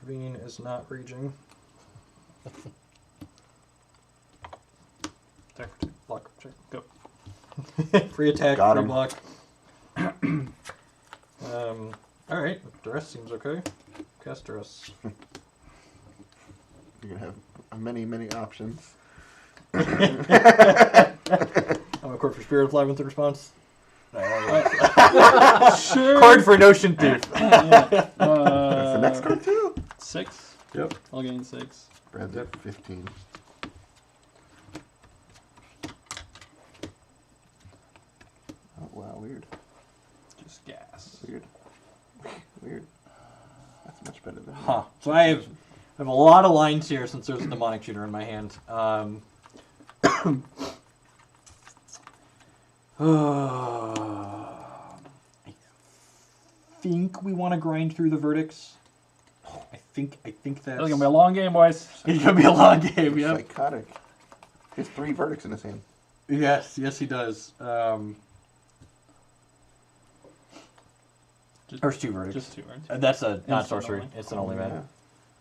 [SPEAKER 1] Ravine is not raging.
[SPEAKER 2] Attack for 2.
[SPEAKER 1] Block, check.
[SPEAKER 2] Go.
[SPEAKER 1] Free attack,
[SPEAKER 3] Got
[SPEAKER 1] free
[SPEAKER 3] him.
[SPEAKER 1] block. Alright, duress seems okay. Cast duress.
[SPEAKER 3] You're gonna have many, many options.
[SPEAKER 1] I'm a court for Spirit Fly with the response.
[SPEAKER 2] Sure.
[SPEAKER 1] Card for Notion Thief.
[SPEAKER 2] Yeah.
[SPEAKER 3] That's the next card too.
[SPEAKER 2] 6.
[SPEAKER 1] Yep.
[SPEAKER 2] I'll gain 6.
[SPEAKER 3] Brad's at 15. Oh wow, weird.
[SPEAKER 2] gas.
[SPEAKER 3] Weird. Weird. That's much better than
[SPEAKER 1] Huh. So I have a lot of lines here since there's a demonic shooter in my hand. I think we want to grind through the verdicts. I think that's...
[SPEAKER 2] It's gonna be a long game, boys.
[SPEAKER 1] It's gonna be a long game, yeah.
[SPEAKER 3] Psychotic. He has 3 verdicts in his hand.
[SPEAKER 1] Yes, he does. There's 2 verdicts.
[SPEAKER 2] Just 2, right?
[SPEAKER 1] That's not
[SPEAKER 2] Instant
[SPEAKER 1] sorcery.
[SPEAKER 2] only.
[SPEAKER 1] It's an only
[SPEAKER 3] Yeah.
[SPEAKER 1] man.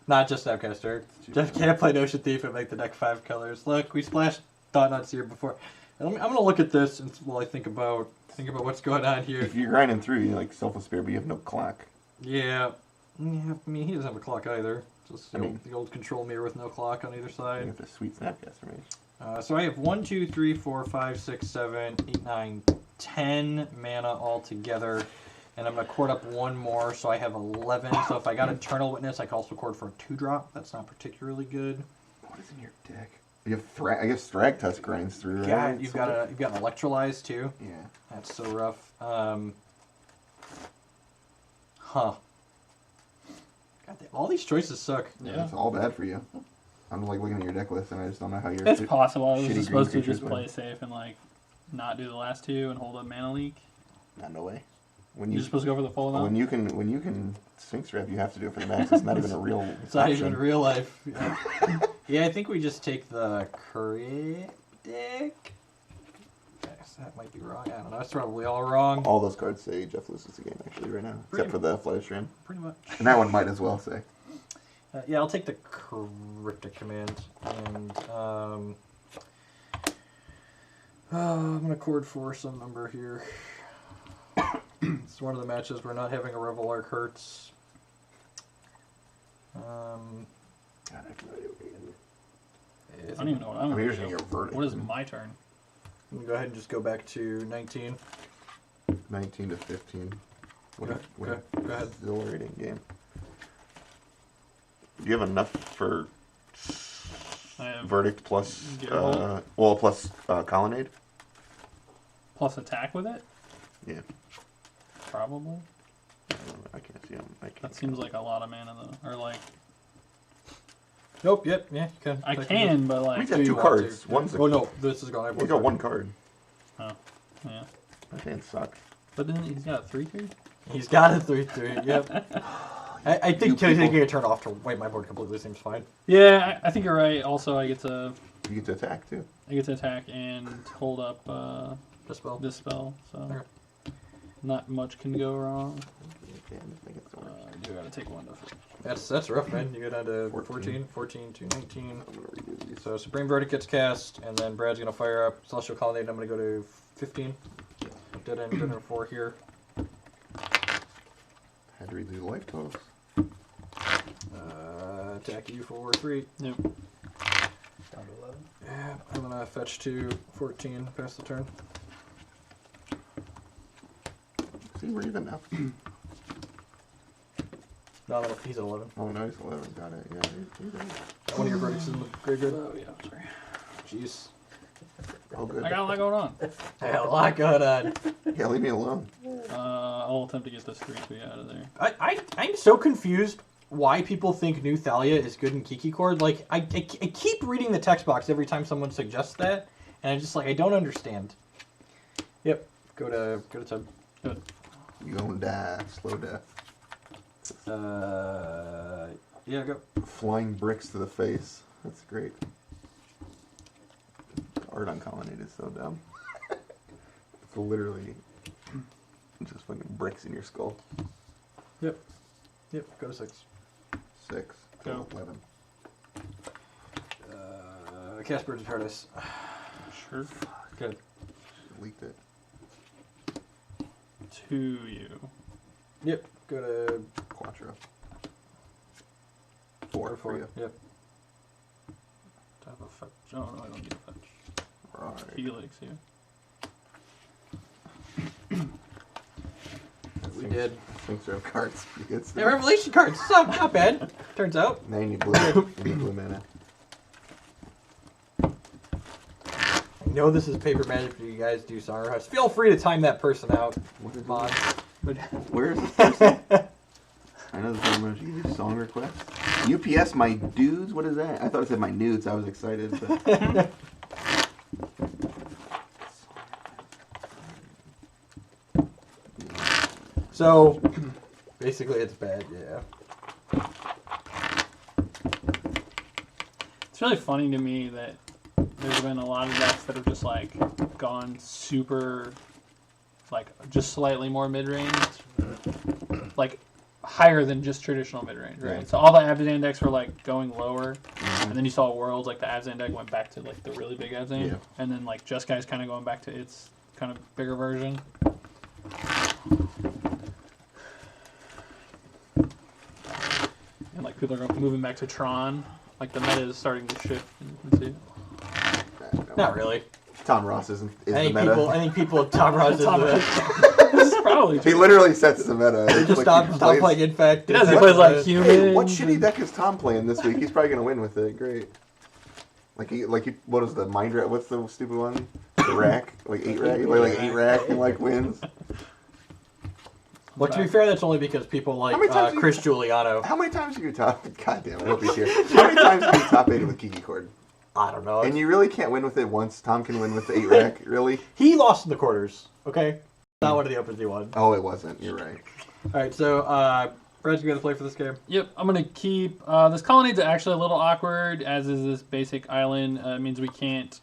[SPEAKER 1] Not just Snapcaster. Jeff can't play Notion Thief and make the deck 5 colors. Look, we splashed Thought Nuts here before. I'm gonna look at this and while I think about what's going on here.
[SPEAKER 3] If you're grinding through, you like Selfless Spear, but you have no clock.
[SPEAKER 1] Yeah. I mean, he doesn't have a clock either. Just
[SPEAKER 3] I mean-
[SPEAKER 1] the old control mirror with no clock on either
[SPEAKER 3] You
[SPEAKER 1] side.
[SPEAKER 3] have the sweet Snapcaster Mage.
[SPEAKER 1] So I have 1, 2, 3, 4, 5, 6, 7, 8, 9, 10 mana altogether. And I'm going to cord up 1 more, so I have 11. So if I got Eternal Witness, I can also cord for a 2-drop. That's not particularly good.
[SPEAKER 3] What is in your deck? You have I guess Thragtusk grinds through, right?
[SPEAKER 1] Yeah, you've got an Electrolyze too.
[SPEAKER 3] Yeah.
[SPEAKER 1] That's so rough. Huh. God, all these choices suck.
[SPEAKER 2] Yeah.
[SPEAKER 3] It's all bad for you. I'm like looking at your deck list and I just don't know how you're...
[SPEAKER 2] It's possible. I was
[SPEAKER 3] shitty
[SPEAKER 2] just supposed to
[SPEAKER 3] green
[SPEAKER 2] just
[SPEAKER 3] creatures
[SPEAKER 2] play
[SPEAKER 3] win.
[SPEAKER 2] safe and like not do the last 2 and hold up mana leak.
[SPEAKER 3] Not no way. When
[SPEAKER 2] You're supposed to go for the full amount.
[SPEAKER 3] when you can Sphinx Wrap, you have to do it for the max. It's not even a real
[SPEAKER 1] It's not
[SPEAKER 3] option.
[SPEAKER 1] even real life. Yeah. Yeah, I think we just take the Cryptic. Yes, that might be wrong. I don't know. That's probably all wrong.
[SPEAKER 3] All those cards say Jeff loses the game actually right now,
[SPEAKER 1] Pretty
[SPEAKER 3] except for the Flight of Stream.
[SPEAKER 1] Pretty much.
[SPEAKER 3] And that one might as well say.
[SPEAKER 1] Yeah, I'll take the Cryptic command. And I'm going to cord for some number here. It's one of the matches where not having a Revel Arc hurts.
[SPEAKER 3] God, I have no idea what you're gonna do.
[SPEAKER 2] I don't even know what I'm
[SPEAKER 3] I mean,
[SPEAKER 2] gonna
[SPEAKER 3] you're just
[SPEAKER 2] do.
[SPEAKER 3] gonna get a verdict.
[SPEAKER 2] What is my turn?
[SPEAKER 1] I'm gonna go ahead and just go back to 19.
[SPEAKER 3] 19 to 15. What
[SPEAKER 1] Okay,
[SPEAKER 3] what
[SPEAKER 1] okay, go ahead.
[SPEAKER 3] exhilarating game. Do you have enough for
[SPEAKER 2] I have
[SPEAKER 3] verdict plus
[SPEAKER 2] Gearbolt.
[SPEAKER 3] plus colonnade?
[SPEAKER 2] plus attack with it?
[SPEAKER 3] Yeah.
[SPEAKER 2] Probably.
[SPEAKER 3] I can't see him. I can't.
[SPEAKER 2] That seems like a lot of mana though. Or like
[SPEAKER 1] Nope, yep, yeah, you can.
[SPEAKER 2] I can, but
[SPEAKER 3] We
[SPEAKER 2] like
[SPEAKER 3] got
[SPEAKER 1] Do you
[SPEAKER 3] 2
[SPEAKER 1] want
[SPEAKER 3] cards.
[SPEAKER 1] to?
[SPEAKER 3] One's a,
[SPEAKER 1] Oh no, this is gone. I
[SPEAKER 3] we got 1 card.
[SPEAKER 2] oh yeah.
[SPEAKER 3] That hand sucks.
[SPEAKER 2] But then he's got a 3/3?
[SPEAKER 1] He's got a 3/3. Yep. I think
[SPEAKER 3] You
[SPEAKER 1] taking
[SPEAKER 3] people-
[SPEAKER 1] a turn off to wipe my board completely seems fine.
[SPEAKER 2] Yeah, I think you're right. Also I get to
[SPEAKER 3] You get to attack too.
[SPEAKER 2] attack and hold up
[SPEAKER 1] Dispel.
[SPEAKER 2] Dispel, so
[SPEAKER 1] Okay.
[SPEAKER 2] not much can go wrong.
[SPEAKER 3] Yeah, I think it's the worst.
[SPEAKER 2] You gotta take 1 to
[SPEAKER 1] That's rough, man. You go down to
[SPEAKER 3] 14.
[SPEAKER 1] 14 to 19.
[SPEAKER 3] I'm gonna redo these.
[SPEAKER 1] So Supreme Verdict gets cast, and then Brad's gonna fire up Celestial Colonnade. I'm gonna go to 15. Dead end 4 here.
[SPEAKER 3] Had to redo the life totals.
[SPEAKER 1] Attack you for 3.
[SPEAKER 2] Yep.
[SPEAKER 4] Down to 11.
[SPEAKER 1] Yeah, I'm gonna fetch to 14. Pass the turn.
[SPEAKER 3] See, we're even now.
[SPEAKER 1] No, he's at 11.
[SPEAKER 3] Oh, no, he's 11. Got it. Yeah, he's in.
[SPEAKER 1] One of your verdicts is in the graveyard.
[SPEAKER 2] Oh yeah, sorry.
[SPEAKER 1] Jeez.
[SPEAKER 3] Oh, good.
[SPEAKER 2] I got a lot going on.
[SPEAKER 1] I got a lot going on.
[SPEAKER 3] Yeah, leave me alone.
[SPEAKER 2] I'll attempt to get this 3/3 out of there.
[SPEAKER 1] I'm so confused why people think New Thalia is good in Kiki Chord. Like, I keep reading the text box every time someone suggests that, and I'm just like, I don't understand. Yep. Go to tab.
[SPEAKER 2] Good.
[SPEAKER 3] You gonna die. Slow death.
[SPEAKER 1] Yeah, go.
[SPEAKER 3] Flying bricks to the face. That's great. Art on Colonnade is so dumb. It's literally just fucking bricks in your skull.
[SPEAKER 1] Yep. Go to 6.
[SPEAKER 3] 6 to
[SPEAKER 2] Go.
[SPEAKER 3] 11.
[SPEAKER 1] Cast Birds of Paradise.
[SPEAKER 2] Sure.
[SPEAKER 1] Good.
[SPEAKER 3] Leaked it.
[SPEAKER 2] To you.
[SPEAKER 1] Yep. Go to
[SPEAKER 3] Quattro. 4 for you.
[SPEAKER 1] Yep.
[SPEAKER 2] Do I have a fetch? Oh no, I don't need a fetch.
[SPEAKER 3] Right.
[SPEAKER 2] Felix here.
[SPEAKER 1] We did.
[SPEAKER 3] Sphinx Wrap cards. It's
[SPEAKER 1] Yeah, Revelation cards. Not bad. Turns out.
[SPEAKER 3] Now you need blue. You need blue mana.
[SPEAKER 1] I know this is paper magic for you guys do Summer House. Feel free to time that person out.
[SPEAKER 3] What did
[SPEAKER 1] Mod.
[SPEAKER 3] Where is this person? I know this one. You do song requests. UPS, my dudes. What is that? I thought it said my nudes. I was excited. But...
[SPEAKER 1] So, basically, it's bad. Yeah.
[SPEAKER 2] It's really funny to me that there's been a lot of decks that have just like gone super, like just slightly more mid-range, like higher than just traditional mid-range, right?
[SPEAKER 3] Yeah.
[SPEAKER 2] So all the Abzan decks were like going lower, and then you saw Worlds, like the Abzan deck went back to like the really big Abzan,
[SPEAKER 3] Yeah.
[SPEAKER 2] and then like Jeskai's kind of going back to its kind of bigger version. And like people are moving back to Tron. Like the meta is starting to shift. You can see.
[SPEAKER 1] Not really.
[SPEAKER 3] Tom Ross is
[SPEAKER 1] I
[SPEAKER 3] the
[SPEAKER 1] think
[SPEAKER 3] meta.
[SPEAKER 1] people. Tom Ross is
[SPEAKER 2] Tom
[SPEAKER 1] the.
[SPEAKER 2] Ross. This is probably
[SPEAKER 3] He
[SPEAKER 2] true.
[SPEAKER 3] literally sets the meta.
[SPEAKER 1] They just stop playing Infect.
[SPEAKER 2] He does. He plays like
[SPEAKER 3] Hey,
[SPEAKER 2] human.
[SPEAKER 3] what shitty deck is Tom playing this week? He's probably gonna win with it. Great. What is the mind rack? What's the stupid one? The rack, like 8 rack. He play like 8 rack and like wins.
[SPEAKER 1] Well, to be fair, that's only because people like
[SPEAKER 3] How many times
[SPEAKER 1] Chris Giuliano.
[SPEAKER 3] How many times have you top? God damn, I hope he's here. How many times have you top 8 with Kiki Chord?
[SPEAKER 1] I don't know.
[SPEAKER 3] And you really can't win with it once. Tom can win with the 8 rack. Really?
[SPEAKER 1] He lost in the quarters. Okay, not one of the opens he won.
[SPEAKER 3] Oh, it wasn't. You're right.
[SPEAKER 1] All right, so Brad's gonna play for this game.
[SPEAKER 2] Yep, I'm gonna keep this colonnades actually a little awkward, as is this basic island. It means we can't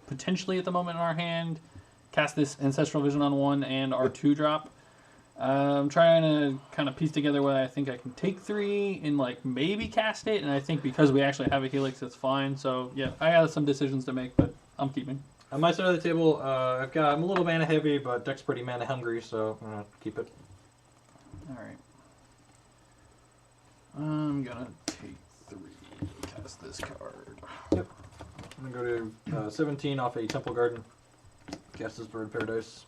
[SPEAKER 2] potentially at the moment in our hand cast this Ancestral Vision on 1 and our 2-drop. I'm trying to kind of piece together what I think I can take 3 and like maybe cast it, and I think because we actually have a Helix, it's fine. So yeah, I got some decisions to make, but I'm keeping.
[SPEAKER 1] On my side of the table, I'm a little mana heavy, but deck's pretty mana hungry, so I'm gonna keep it.
[SPEAKER 2] All right. I'm gonna take 3. Cast this card.
[SPEAKER 1] Yep. I'm gonna go to 17 off a Temple Garden. Cast this Bird Paradise.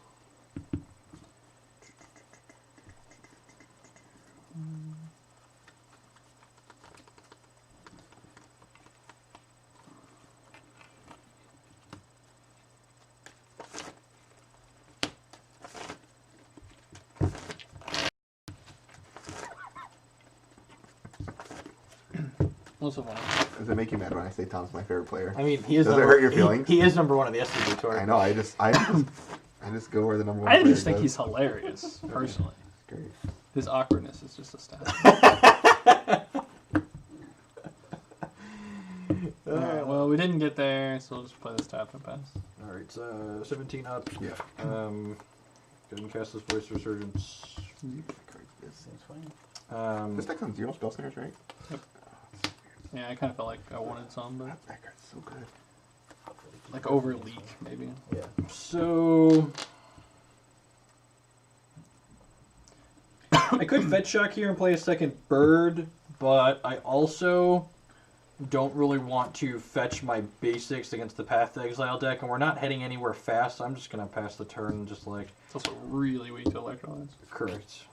[SPEAKER 2] What's the one?
[SPEAKER 3] Does it make you mad when I say Tom's my favorite player?
[SPEAKER 1] I mean, he is.
[SPEAKER 3] Does it hurt your feelings?
[SPEAKER 1] He is number 1 on the SCG tour.
[SPEAKER 3] I know. I just go where the number 1
[SPEAKER 2] I
[SPEAKER 3] player
[SPEAKER 2] just think
[SPEAKER 3] goes.
[SPEAKER 2] he's hilarious, personally.
[SPEAKER 3] Great.
[SPEAKER 2] His awkwardness is just astounding. Alright, well, we didn't get there, so we'll just play this tap and pass.
[SPEAKER 1] All right, so 17 up.
[SPEAKER 3] Yeah.
[SPEAKER 1] Go ahead and cast this Voice Resurgence.
[SPEAKER 3] This
[SPEAKER 4] Seems fine.
[SPEAKER 3] This deck's on 0 spell centers, right?
[SPEAKER 2] Yeah, I kind of felt like I wanted some, but
[SPEAKER 3] That card's so good.
[SPEAKER 2] like over leak, maybe.
[SPEAKER 4] Yeah.
[SPEAKER 1] So I could fetch shock here and play a second bird, but I also don't really want to fetch my basics against the Path to Exile deck, and we're not heading anywhere fast, so I'm just gonna pass the turn and just like
[SPEAKER 2] It's also really weak to electrolytes.
[SPEAKER 1] correct.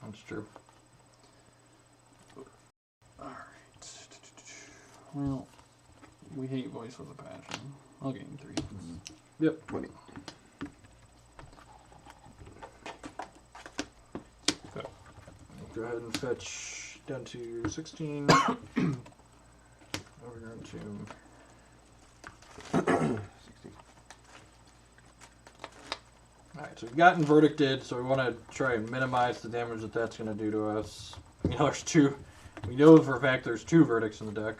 [SPEAKER 1] That's true.
[SPEAKER 2] Alright. Well, we hate Voice with a Passion. I'll gain 3.
[SPEAKER 1] Yep.
[SPEAKER 3] 20.
[SPEAKER 1] Go ahead and fetch down to 16. Over down to
[SPEAKER 3] 60.
[SPEAKER 1] Alright, so we've gotten Verdicted, so we want to try and minimize the damage that that's going to do to us. You know, there's 2. We know for a fact there's 2 Verdicts in the deck.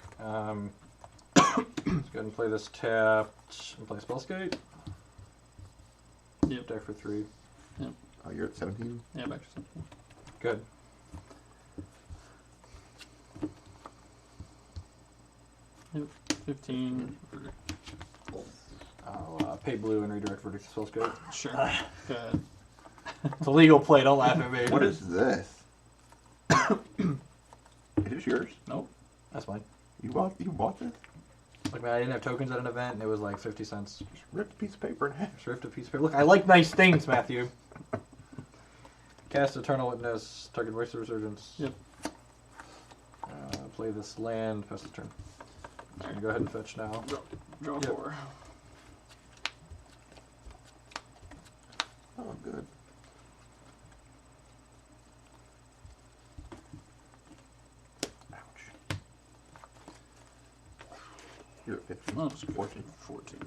[SPEAKER 1] Let's go ahead and play this tapped and play Spellskate.
[SPEAKER 2] Yep.
[SPEAKER 1] Deck for 3.
[SPEAKER 3] Oh, you're at 17?
[SPEAKER 2] Yeah, back to something.
[SPEAKER 1] Good.
[SPEAKER 2] Yep. 15.
[SPEAKER 1] I'll pay blue and redirect Verdict to Spellskate.
[SPEAKER 2] Sure. Good.
[SPEAKER 1] It's a legal play, don't laugh at me.
[SPEAKER 3] What is this? It is yours?
[SPEAKER 2] Nope.
[SPEAKER 1] That's fine.
[SPEAKER 3] You bought this?
[SPEAKER 1] Look, man, I didn't have tokens at an event, and it was like 50 cents.
[SPEAKER 3] Just ripped a piece of paper in half.
[SPEAKER 1] Just ripped a piece of paper. Look, I like nice things, Matthew. Cast Eternal Witness, target Voice of Resurgence.
[SPEAKER 2] Yep.
[SPEAKER 1] Play this land, pass the turn. I'm gonna go ahead and fetch now.
[SPEAKER 2] Draw
[SPEAKER 1] Yep.
[SPEAKER 2] 4.
[SPEAKER 3] Oh, good. You're at 15.
[SPEAKER 2] Oh, it's
[SPEAKER 3] 14.
[SPEAKER 2] 14.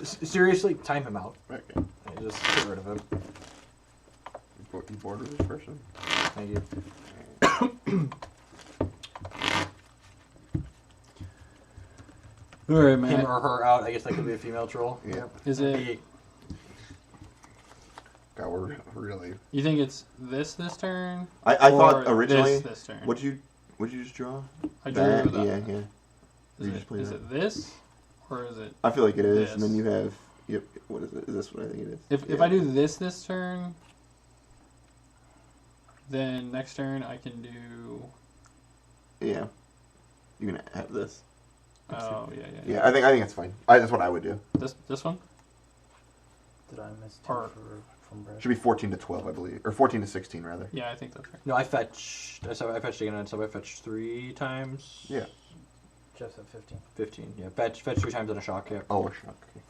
[SPEAKER 1] Seriously, time him out.
[SPEAKER 3] Okay.
[SPEAKER 1] Just get rid of him.
[SPEAKER 3] You bored with this person?
[SPEAKER 1] Thank you.
[SPEAKER 2] All right,
[SPEAKER 1] Him
[SPEAKER 2] man.
[SPEAKER 1] or her out. I guess that could be a female troll.
[SPEAKER 3] Yeah.
[SPEAKER 2] Is it?
[SPEAKER 1] He-
[SPEAKER 3] God, we're really.
[SPEAKER 2] You think it's this turn?
[SPEAKER 3] I
[SPEAKER 2] or
[SPEAKER 3] thought originally.
[SPEAKER 2] this turn.
[SPEAKER 3] What'd you just draw?
[SPEAKER 2] I drew
[SPEAKER 3] that.
[SPEAKER 2] that.
[SPEAKER 3] Yeah, yeah.
[SPEAKER 2] Is,
[SPEAKER 3] You
[SPEAKER 2] it,
[SPEAKER 3] just played
[SPEAKER 2] is
[SPEAKER 3] that.
[SPEAKER 2] it this, or is it?
[SPEAKER 3] I feel like it is, and then
[SPEAKER 2] this?
[SPEAKER 3] you have. Yep. What is it? Is this what I think it is?
[SPEAKER 2] If
[SPEAKER 3] Yeah.
[SPEAKER 2] I do this turn, then next turn I can do.
[SPEAKER 3] Yeah. You're gonna have this.
[SPEAKER 2] Oh yeah.
[SPEAKER 3] Yeah, I think it's fine. That's what I would do.
[SPEAKER 2] This one.
[SPEAKER 4] Did I miss two
[SPEAKER 2] Or-
[SPEAKER 4] from Brad?
[SPEAKER 3] Should be 14 to 12, I believe, or 14 to 16 rather.
[SPEAKER 2] Yeah, I think that's right.
[SPEAKER 1] No, I fetched. I fetched again, so I fetched 3 times.
[SPEAKER 3] Yeah.
[SPEAKER 4] Jeff's at 15.
[SPEAKER 1] 15. Yeah, fetch 3 times in a shock. Yeah.
[SPEAKER 3] Oh, a shock. Okay.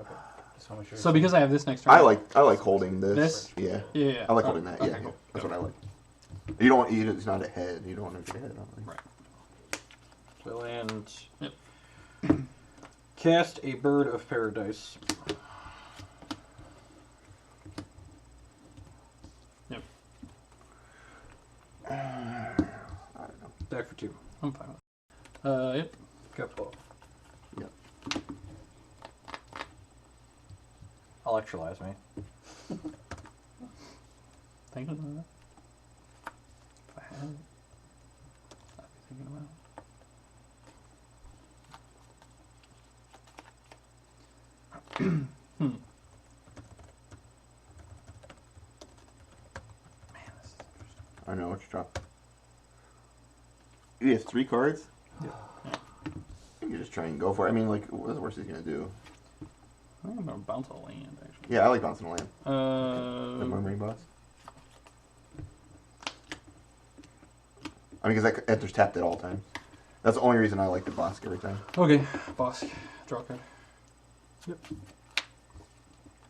[SPEAKER 4] Okay. Just want to make sure.
[SPEAKER 2] So because I have this next turn.
[SPEAKER 3] I like holding this.
[SPEAKER 2] This?
[SPEAKER 3] Yeah.
[SPEAKER 2] Yeah.
[SPEAKER 3] I like
[SPEAKER 2] Oh,
[SPEAKER 3] holding that.
[SPEAKER 2] okay,
[SPEAKER 3] Yeah.
[SPEAKER 2] cool.
[SPEAKER 3] That's what I like. You don't want. It's not a head. You don't want to get a head on it.
[SPEAKER 2] Right.
[SPEAKER 1] So land.
[SPEAKER 2] Yep.
[SPEAKER 1] Cast a bird of paradise.
[SPEAKER 2] Yep.
[SPEAKER 3] I don't know.
[SPEAKER 1] Back for 2.
[SPEAKER 2] I'm fine with it. Yep.
[SPEAKER 1] Couple.
[SPEAKER 3] Yep.
[SPEAKER 1] Electrolyze me.
[SPEAKER 2] Think about that. If I had it, I'd be thinking about it. Hmm. Man, this is interesting.
[SPEAKER 3] I know what you drop. He has 3 cards.
[SPEAKER 1] Yeah.
[SPEAKER 3] You can just try and go for it. I mean, like, what's the worst he's gonna do?
[SPEAKER 2] I think I'm gonna bounce a land actually.
[SPEAKER 3] Yeah, I like bouncing a land. The
[SPEAKER 2] Uh,
[SPEAKER 3] Murmuring Boss. I mean, because that enters tapped at all times. That's the only reason I like the boss every time.
[SPEAKER 2] okay, boss, draw a card.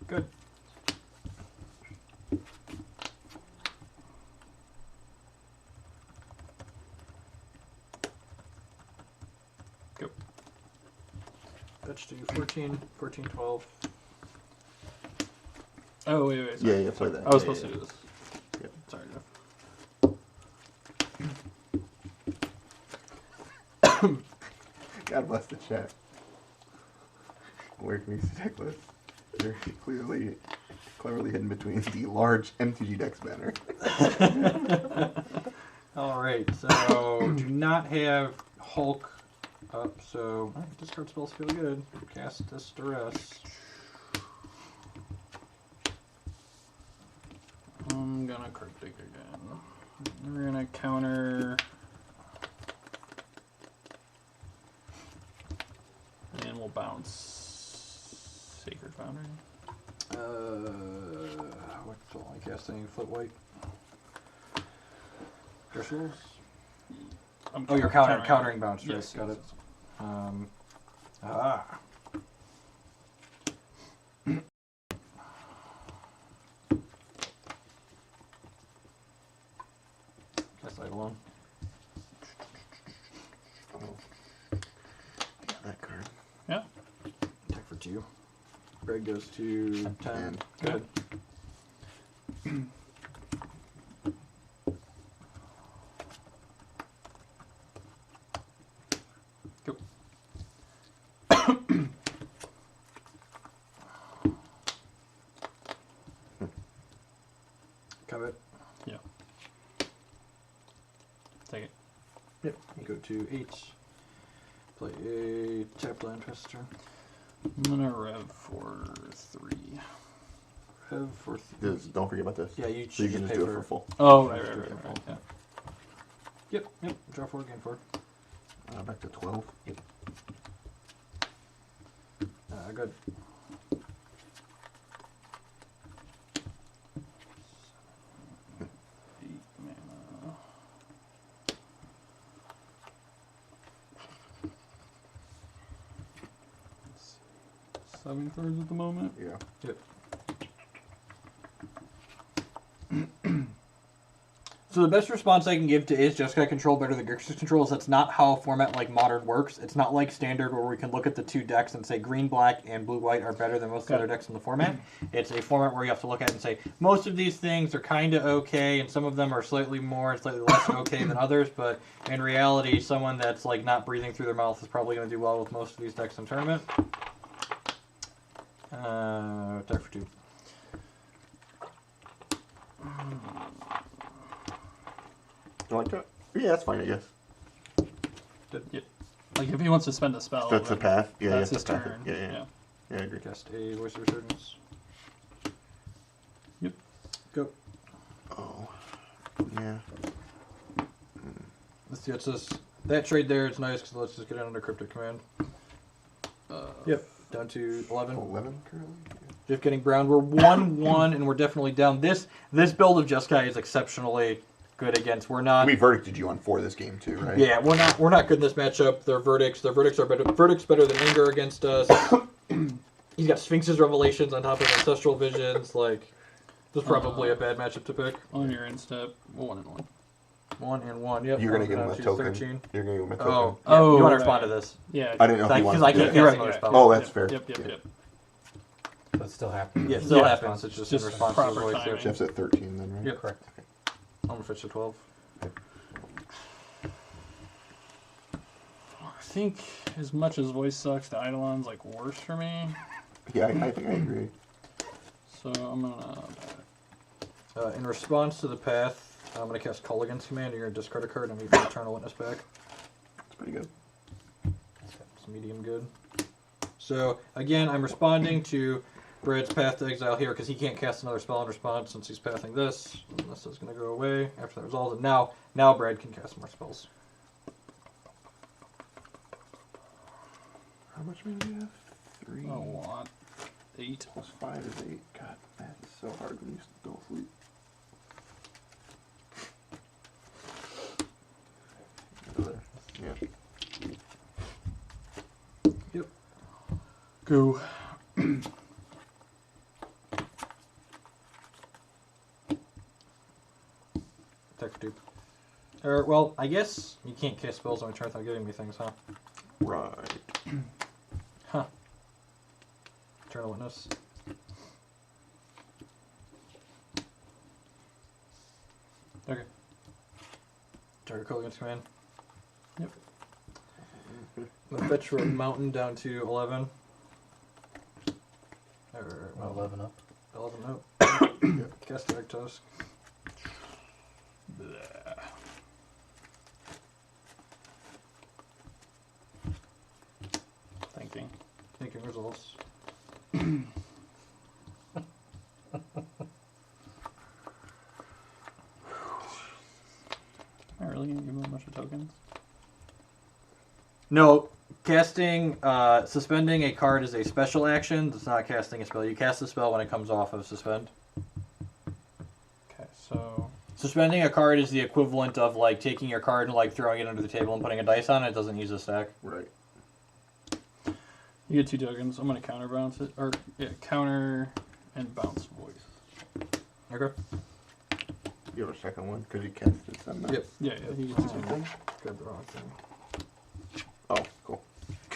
[SPEAKER 1] Good.
[SPEAKER 2] Go.
[SPEAKER 1] Fetch to 14, 14, 12.
[SPEAKER 2] Oh wait, sorry.
[SPEAKER 3] Yeah, play that.
[SPEAKER 2] I was
[SPEAKER 3] Yeah,
[SPEAKER 2] supposed
[SPEAKER 3] yeah.
[SPEAKER 2] to do this.
[SPEAKER 3] Yep.
[SPEAKER 2] Sorry, Jeff.
[SPEAKER 3] God bless the chat. Where can we see deck lists? They're clearly cleverly hidden between the large MTG decks banner.
[SPEAKER 1] Alright, so do not have Hulk up, so discard spells feel good. Cast Distress.
[SPEAKER 2] I'm gonna cryptic again. We're gonna counter. And we'll bounce Sacred Foundry.
[SPEAKER 1] What's all I casting? Foot white. Crystals? Oh, you're countering bounce, right?
[SPEAKER 2] Yes,
[SPEAKER 1] Got
[SPEAKER 2] yes,
[SPEAKER 1] it.
[SPEAKER 2] yes.
[SPEAKER 1] Ah. Guess I alone.
[SPEAKER 3] That card.
[SPEAKER 2] Yeah.
[SPEAKER 1] Attack for 2. Greg goes to 10.
[SPEAKER 3] 10.
[SPEAKER 1] Good.
[SPEAKER 2] Go.
[SPEAKER 1] Covet.
[SPEAKER 2] Yeah. Take it.
[SPEAKER 1] Yep. You go to 8. Play a tap land twister.
[SPEAKER 2] I'm gonna rev for 3.
[SPEAKER 1] Have for 3.
[SPEAKER 3] Don't forget about this.
[SPEAKER 1] Yeah, you
[SPEAKER 3] So you
[SPEAKER 1] should
[SPEAKER 3] can
[SPEAKER 1] pay
[SPEAKER 3] just do
[SPEAKER 1] for
[SPEAKER 3] it for full.
[SPEAKER 2] Oh,
[SPEAKER 1] Right,
[SPEAKER 2] right,
[SPEAKER 1] right,
[SPEAKER 2] right,
[SPEAKER 1] right,
[SPEAKER 2] right. Yeah.
[SPEAKER 1] Yep. Draw 4, gain 4.
[SPEAKER 3] Back to 12.
[SPEAKER 1] Good.
[SPEAKER 2] Eight mana. Let's see. 7 cards at the moment.
[SPEAKER 3] Yeah.
[SPEAKER 1] Yep. So the best response I can give to is Jeskai control better than Grixis control is that's not how a format like Modern works. It's not like Standard where we can look at the two decks and say green, black, and blue, white are better than most of the other decks in the format. It's a format where you have to look at it and say most of these things are kind of okay, and some of them are slightly more, slightly less okay than others. But in reality, someone that's like not breathing through their mouth is probably going to do well with most of these decks in tournament. Deck for 2.
[SPEAKER 3] You like that? Yeah, that's fine, I guess.
[SPEAKER 2] Yeah. Like if he wants to spend a spell.
[SPEAKER 3] That's the
[SPEAKER 2] then
[SPEAKER 3] path. Yeah,
[SPEAKER 2] That's
[SPEAKER 3] yeah,
[SPEAKER 2] his
[SPEAKER 3] the path.
[SPEAKER 2] turn.
[SPEAKER 3] Yeah, I agree.
[SPEAKER 1] Cast a Voice of Resurgence.
[SPEAKER 2] Yep.
[SPEAKER 1] Go.
[SPEAKER 3] Oh, yeah.
[SPEAKER 1] Let's see. It's just that trade there. It's nice because let's just get it under Cryptic Command. Yep. Down to 11.
[SPEAKER 3] 11 currently?
[SPEAKER 1] Jeff getting brown. We're 1-1, and we're definitely down. This build of Jeskai is exceptionally good against. We're not.
[SPEAKER 3] We verdicted you on 4 this game too, right?
[SPEAKER 1] Yeah, we're not good in this matchup. Their verdicts are better. Verdicts better than anger against us. He's got Sphinx's Revelations on top of Ancestral Visions. Like, this is probably a bad matchup to pick.
[SPEAKER 2] On your end step, 1-1.
[SPEAKER 1] 1-1. Yep.
[SPEAKER 3] You're gonna give him a
[SPEAKER 1] Down to
[SPEAKER 3] token.
[SPEAKER 1] 13.
[SPEAKER 3] You're gonna give him a token.
[SPEAKER 1] Oh,
[SPEAKER 2] Oh,
[SPEAKER 1] you want to
[SPEAKER 2] right.
[SPEAKER 1] respond to this?
[SPEAKER 2] Yeah.
[SPEAKER 3] I didn't know if he
[SPEAKER 1] Because
[SPEAKER 3] wanted
[SPEAKER 1] I
[SPEAKER 3] to
[SPEAKER 1] can't
[SPEAKER 3] do
[SPEAKER 1] hear
[SPEAKER 3] that.
[SPEAKER 1] another spell.
[SPEAKER 3] Oh, that's
[SPEAKER 2] Yep,
[SPEAKER 3] fair.
[SPEAKER 2] Yep.
[SPEAKER 3] Yeah.
[SPEAKER 4] So it still happens.
[SPEAKER 1] Yeah, it still
[SPEAKER 2] Yeah.
[SPEAKER 1] happens. It's just in
[SPEAKER 2] Just
[SPEAKER 1] response to his
[SPEAKER 2] proper
[SPEAKER 1] voice.
[SPEAKER 2] timing.
[SPEAKER 1] Yeah.
[SPEAKER 3] Jeff's at 13 then, right?
[SPEAKER 1] Yep.
[SPEAKER 4] Correct.
[SPEAKER 1] I'm gonna fetch to 12.
[SPEAKER 2] I think as much as voice sucks, the Eidolon's like worse for me.
[SPEAKER 3] Yeah, I think I agree.
[SPEAKER 2] So I'm gonna.
[SPEAKER 1] In response to the path, I'm gonna cast Culligan's Command. You're gonna discard a card and leave your Eternal Witness back.
[SPEAKER 3] It's pretty good.
[SPEAKER 1] It's medium good. So again, I'm responding to Brad's Path to Exile here because he can't cast another spell in response since he's pathing this. And this is going to go away after that resolves. And now Brad can cast more spells.
[SPEAKER 3] How much mana do you have? 3.
[SPEAKER 2] A lot. 8.
[SPEAKER 3] Plus 5 is 8. God, that's so hard when you go sleep. Yeah.
[SPEAKER 1] Yep.
[SPEAKER 2] Go.
[SPEAKER 1] Attack for 2. Well, I guess you can't cast spells on my turn without giving me things, huh?
[SPEAKER 3] Right.
[SPEAKER 1] Huh. Eternal Witness. Okay. Target Culligan's Command.
[SPEAKER 2] Yep.
[SPEAKER 1] I'm gonna fetch from Mountain down to 11. Well,
[SPEAKER 4] 11 up.
[SPEAKER 1] 11 out. Cast Dark Tusk. Thinking results.
[SPEAKER 2] Am I really gonna give him a bunch of tokens?
[SPEAKER 1] No, casting, suspending a card is a special action. It's not casting a spell. You cast the spell when it comes off of suspend.
[SPEAKER 2] Okay, so
[SPEAKER 1] Suspending a card is the equivalent of like taking your card and like throwing it under the table and putting a dice on it. It doesn't use a stack.
[SPEAKER 3] Right.
[SPEAKER 2] you get 2 tokens. I'm gonna counterbalance it, or yeah, counter and bounce voice.
[SPEAKER 1] Okay.
[SPEAKER 3] You have a second one because you casted some.
[SPEAKER 1] Yep.
[SPEAKER 2] Yeah, he gets 2 tokens.
[SPEAKER 1] Grab the wrong thing.
[SPEAKER 3] Oh, cool.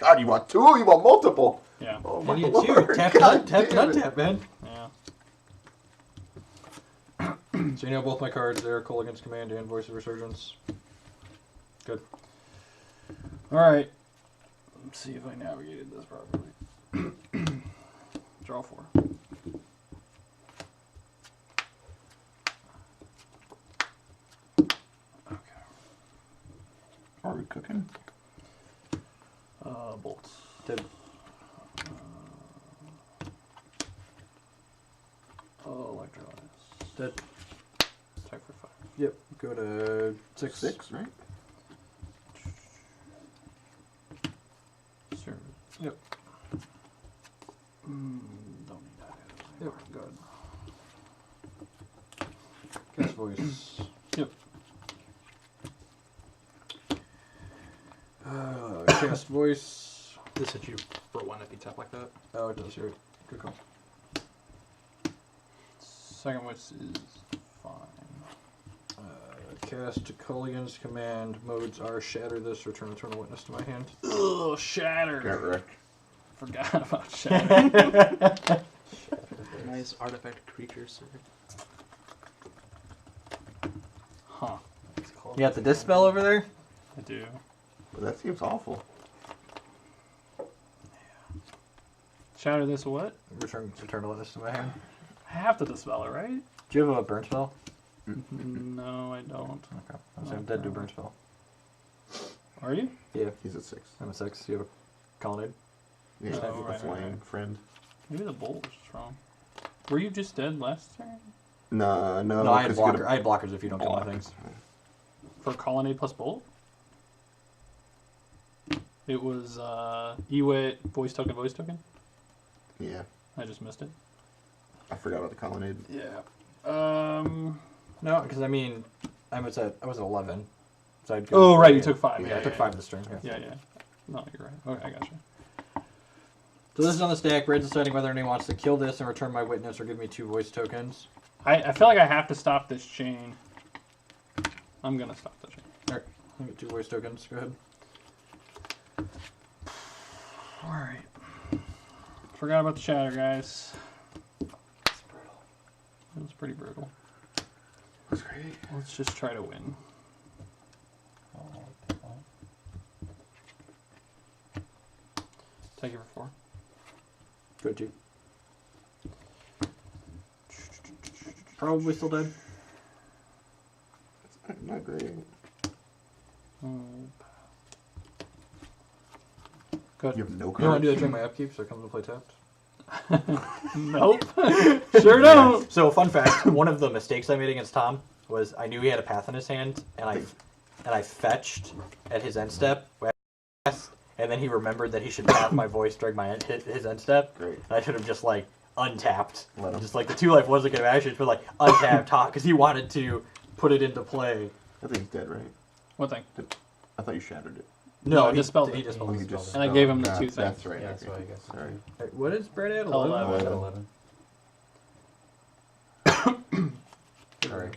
[SPEAKER 3] God, you want 2? You want multiple?
[SPEAKER 2] Yeah,
[SPEAKER 3] Oh
[SPEAKER 1] I
[SPEAKER 3] my
[SPEAKER 1] need
[SPEAKER 3] lord.
[SPEAKER 1] 2. Tap,
[SPEAKER 3] God
[SPEAKER 1] tap,
[SPEAKER 3] damn it.
[SPEAKER 1] tap, man.
[SPEAKER 2] yeah.
[SPEAKER 1] So you know both my cards there, Culligan's Command and Voice of Resurgence. Good.
[SPEAKER 2] All right. Let's see if I navigated this properly. Draw 4. Okay.
[SPEAKER 3] Are we cooking?
[SPEAKER 2] Bolts.
[SPEAKER 1] Dead.
[SPEAKER 2] Electrolysis.
[SPEAKER 1] Dead.
[SPEAKER 2] Attack for 5.
[SPEAKER 1] Yep. Go to 6.
[SPEAKER 3] 6, right?
[SPEAKER 2] Service.
[SPEAKER 1] Yep.
[SPEAKER 2] Don't need that.
[SPEAKER 1] Yep. Good. Cast Voice.
[SPEAKER 2] Yep.
[SPEAKER 1] Cast Voice.
[SPEAKER 5] This hit you for 1 if you tap like that.
[SPEAKER 1] Oh, it does. You're right. Good call.
[SPEAKER 2] Second witch is fine.
[SPEAKER 1] Cast Culligan's command. Modes are shatter this, return Eternal Witness to my hand.
[SPEAKER 2] Ugh, shatter.
[SPEAKER 3] Got wrecked.
[SPEAKER 2] Forgot about shatter.
[SPEAKER 5] Nice artifact creature, sir.
[SPEAKER 2] Huh.
[SPEAKER 1] You got the Dispel over there?
[SPEAKER 2] I do.
[SPEAKER 3] Well, that seems awful.
[SPEAKER 2] Shatter this what?
[SPEAKER 1] Return Eternal Witness to my hand.
[SPEAKER 2] I have to dispel it, right?
[SPEAKER 1] Do you have a burn spell?
[SPEAKER 2] No, I don't.
[SPEAKER 1] Okay. I'm dead to a burn spell.
[SPEAKER 2] Are you?
[SPEAKER 1] Yeah,
[SPEAKER 3] He's at 6.
[SPEAKER 1] I'm a 6. You have a Colonnade?
[SPEAKER 3] Yeah,
[SPEAKER 2] Oh,
[SPEAKER 3] the
[SPEAKER 2] right,
[SPEAKER 3] flying
[SPEAKER 2] right.
[SPEAKER 3] friend.
[SPEAKER 2] Maybe the bolt was strong. Were you just dead last turn?
[SPEAKER 3] No.
[SPEAKER 1] No, I had
[SPEAKER 3] 'cause you could've-
[SPEAKER 1] blocker. I had blockers if you don't kill my things.
[SPEAKER 2] For Colonnade plus bolt? It was Ewit, voice token.
[SPEAKER 3] Yeah,
[SPEAKER 2] I just missed it.
[SPEAKER 3] I forgot about the colonnade.
[SPEAKER 2] Yeah.
[SPEAKER 1] No, because I mean, I was at 11. So I'd
[SPEAKER 2] Oh, right, you took 5.
[SPEAKER 1] Yeah,
[SPEAKER 2] Yeah,
[SPEAKER 1] I took 5 this turn.
[SPEAKER 2] Yeah. No, you're right. Okay, I got you.
[SPEAKER 1] So this is on the stack. Red's deciding whether anyone wants to kill this and return my witness or give me 2 voice tokens.
[SPEAKER 2] I feel like I have to stop this chain. I'm gonna stop the chain.
[SPEAKER 1] Alright, I get 2 voice tokens. Go ahead.
[SPEAKER 2] Alright. Forgot about the shatter, guys.
[SPEAKER 5] It's brutal.
[SPEAKER 2] It was pretty brutal.
[SPEAKER 3] That's great.
[SPEAKER 2] Let's just try to win. Take it for 4.
[SPEAKER 1] Good, G. Probably still dead.
[SPEAKER 3] It's not great.
[SPEAKER 2] Good.
[SPEAKER 3] You have no
[SPEAKER 1] You want
[SPEAKER 3] cards.
[SPEAKER 1] to do that during my upkeep so it comes to play tapped?
[SPEAKER 2] Nope. Sure don't.
[SPEAKER 1] So, fun fact, one of the mistakes I made against Tom was I knew he had a path in his hand, and I fetched at his end step, and then he remembered that he should path my voice during his end step.
[SPEAKER 3] Great.
[SPEAKER 1] And I should have just, like, untapped.
[SPEAKER 3] Let him.
[SPEAKER 1] Just like the 2-life wasn't going to action, but, like, untapped, because he wanted to put it into play.
[SPEAKER 3] I think he's dead, right?
[SPEAKER 2] What thing?
[SPEAKER 3] I thought you shattered it.
[SPEAKER 2] No, I
[SPEAKER 1] he
[SPEAKER 2] dispelled it.
[SPEAKER 1] He dispelled
[SPEAKER 3] Oh,
[SPEAKER 1] it.
[SPEAKER 3] you just
[SPEAKER 2] And I gave him the
[SPEAKER 3] spelled-
[SPEAKER 2] 2
[SPEAKER 3] that's-
[SPEAKER 2] things.
[SPEAKER 3] That's right.
[SPEAKER 4] Yeah, that's
[SPEAKER 3] okay.
[SPEAKER 4] what I guess.
[SPEAKER 3] Sorry.
[SPEAKER 1] Alright, what is Brad at?
[SPEAKER 2] 11.
[SPEAKER 4] 11.
[SPEAKER 3] Sorry.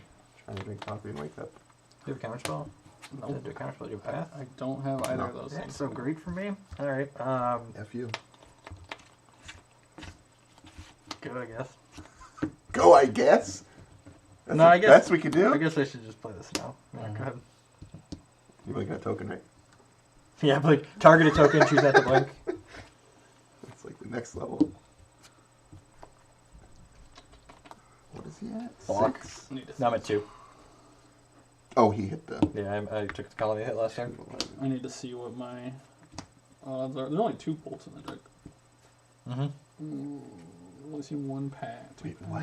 [SPEAKER 3] Trying to drink coffee and wake up.
[SPEAKER 1] Do you have a counterspell?
[SPEAKER 2] Nope.
[SPEAKER 1] Did do a counterspell? Do you have a path?
[SPEAKER 2] I don't have either
[SPEAKER 3] No.
[SPEAKER 2] of those
[SPEAKER 1] That's
[SPEAKER 2] things.
[SPEAKER 1] so great for me. Alright,
[SPEAKER 3] F you.
[SPEAKER 1] go, I guess.
[SPEAKER 3] Go, I guess. That's
[SPEAKER 1] No,
[SPEAKER 3] the
[SPEAKER 1] I guess-
[SPEAKER 3] best we could do.
[SPEAKER 1] I guess I should just play this now. Yeah, go ahead.
[SPEAKER 3] You're making a token, right?
[SPEAKER 1] Yeah, like, target a token, choose that to blink.
[SPEAKER 3] That's like the next level. What is he at?
[SPEAKER 1] Block.
[SPEAKER 3] 6?
[SPEAKER 2] Need to
[SPEAKER 1] No, I'm at 2.
[SPEAKER 3] Oh, he hit the.
[SPEAKER 1] Yeah, I took the colony hit last time.
[SPEAKER 2] I need to see what my odds are. There's only 2 bolts in the deck.
[SPEAKER 1] Mm-hmm.
[SPEAKER 2] I've only seen 1 pad.
[SPEAKER 3] Wait, what?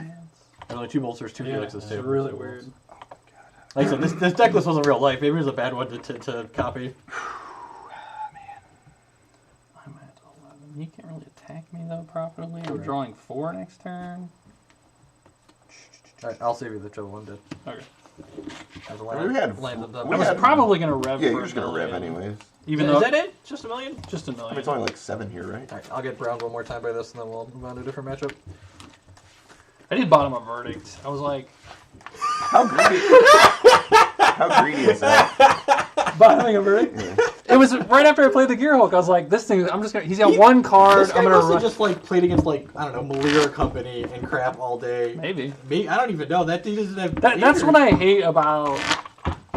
[SPEAKER 1] There's only 2 bolsters, 2
[SPEAKER 2] Yeah,
[SPEAKER 1] helixes,
[SPEAKER 2] it's
[SPEAKER 1] too.
[SPEAKER 2] really weird.
[SPEAKER 3] Oh my god.
[SPEAKER 1] Like I said, this deck list wasn't real life. Maybe it was a bad one to copy.
[SPEAKER 2] I'm at 11. You can't really attack me though properly. I'm drawing 4 next turn.
[SPEAKER 1] Alright, I'll save you the trouble one did.
[SPEAKER 2] Okay.
[SPEAKER 1] As a
[SPEAKER 3] We
[SPEAKER 1] land,
[SPEAKER 3] had-
[SPEAKER 1] lands up
[SPEAKER 3] we
[SPEAKER 2] I was
[SPEAKER 3] had-
[SPEAKER 2] probably gonna rev.
[SPEAKER 3] Yeah,
[SPEAKER 2] for
[SPEAKER 3] you're
[SPEAKER 2] a
[SPEAKER 3] just gonna rev
[SPEAKER 2] million,
[SPEAKER 3] anyways.
[SPEAKER 2] Even
[SPEAKER 1] is
[SPEAKER 2] though
[SPEAKER 1] that it? Just $1 million?
[SPEAKER 2] just a
[SPEAKER 3] I mean,
[SPEAKER 2] million.
[SPEAKER 3] it's only like 7 here, right?
[SPEAKER 1] Alright, I'll get browned one more time by this, and then we'll move on to a different matchup.
[SPEAKER 2] I did bottom of verdict. I was like,
[SPEAKER 3] How greedy? How greedy is that?
[SPEAKER 2] bottoming a verdict.
[SPEAKER 3] Yeah.
[SPEAKER 2] It was right after I played the Gear Hulk. I was like, this thing. I'm just gonna. He's got 1 card.
[SPEAKER 1] This guy
[SPEAKER 2] I'm gonna
[SPEAKER 1] must have
[SPEAKER 2] run.
[SPEAKER 1] just like played against like I don't know Malira Company and crap all day.
[SPEAKER 2] Maybe.
[SPEAKER 1] Me, I don't even know. That dude doesn't have.
[SPEAKER 2] That's what I hate about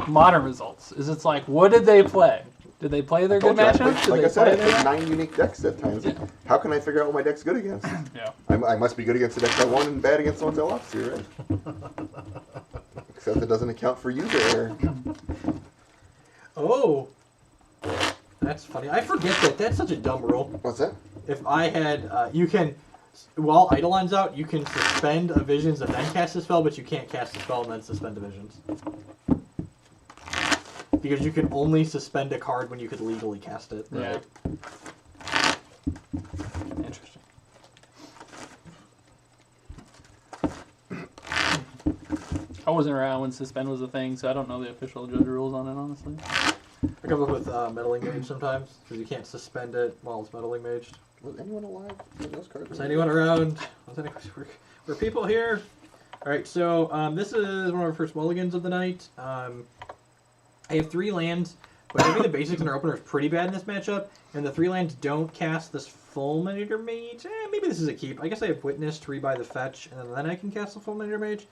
[SPEAKER 2] modern results. Is it's like, what did they play? Did they play their good
[SPEAKER 3] Told you, I
[SPEAKER 2] matchups?
[SPEAKER 3] played-
[SPEAKER 2] Did
[SPEAKER 3] like
[SPEAKER 2] they
[SPEAKER 3] I said, I
[SPEAKER 2] play
[SPEAKER 3] played
[SPEAKER 2] their...
[SPEAKER 3] 9 unique decks at times.
[SPEAKER 2] Yeah.
[SPEAKER 3] How can I figure out what my deck's good against?
[SPEAKER 2] Yeah.
[SPEAKER 3] I must be good against the decks I won and bad against the ones I lost to, right? Except it doesn't account for user error.
[SPEAKER 1] Oh, that's funny. I forget that. That's such a dumb rule.
[SPEAKER 3] What's that?
[SPEAKER 1] If I had, you can, while Eidolon's out, you can suspend a Visions and then cast a spell, but you can't cast a spell and then suspend a Visions. Because you can only suspend a card when you could legally cast it.
[SPEAKER 2] Yeah. Interesting. I wasn't around when suspend was a thing, so I don't know the official judge rules on it, honestly.
[SPEAKER 1] I come up with Meddling Mage sometimes, because you can't suspend it while it's Meddling Maged.
[SPEAKER 3] Was anyone alive when those cards
[SPEAKER 1] Is
[SPEAKER 3] were-
[SPEAKER 1] anyone around? Were people here? Alright, so this is one of our first mulligans of the night. I have 3 lands, but I think the basics in our opener is pretty bad in this matchup, and the 3 lands don't cast this Fulminator Mage. Maybe this is a keep. I guess I have Witness to rebuy the fetch, and then I can cast the Fulminator Mage.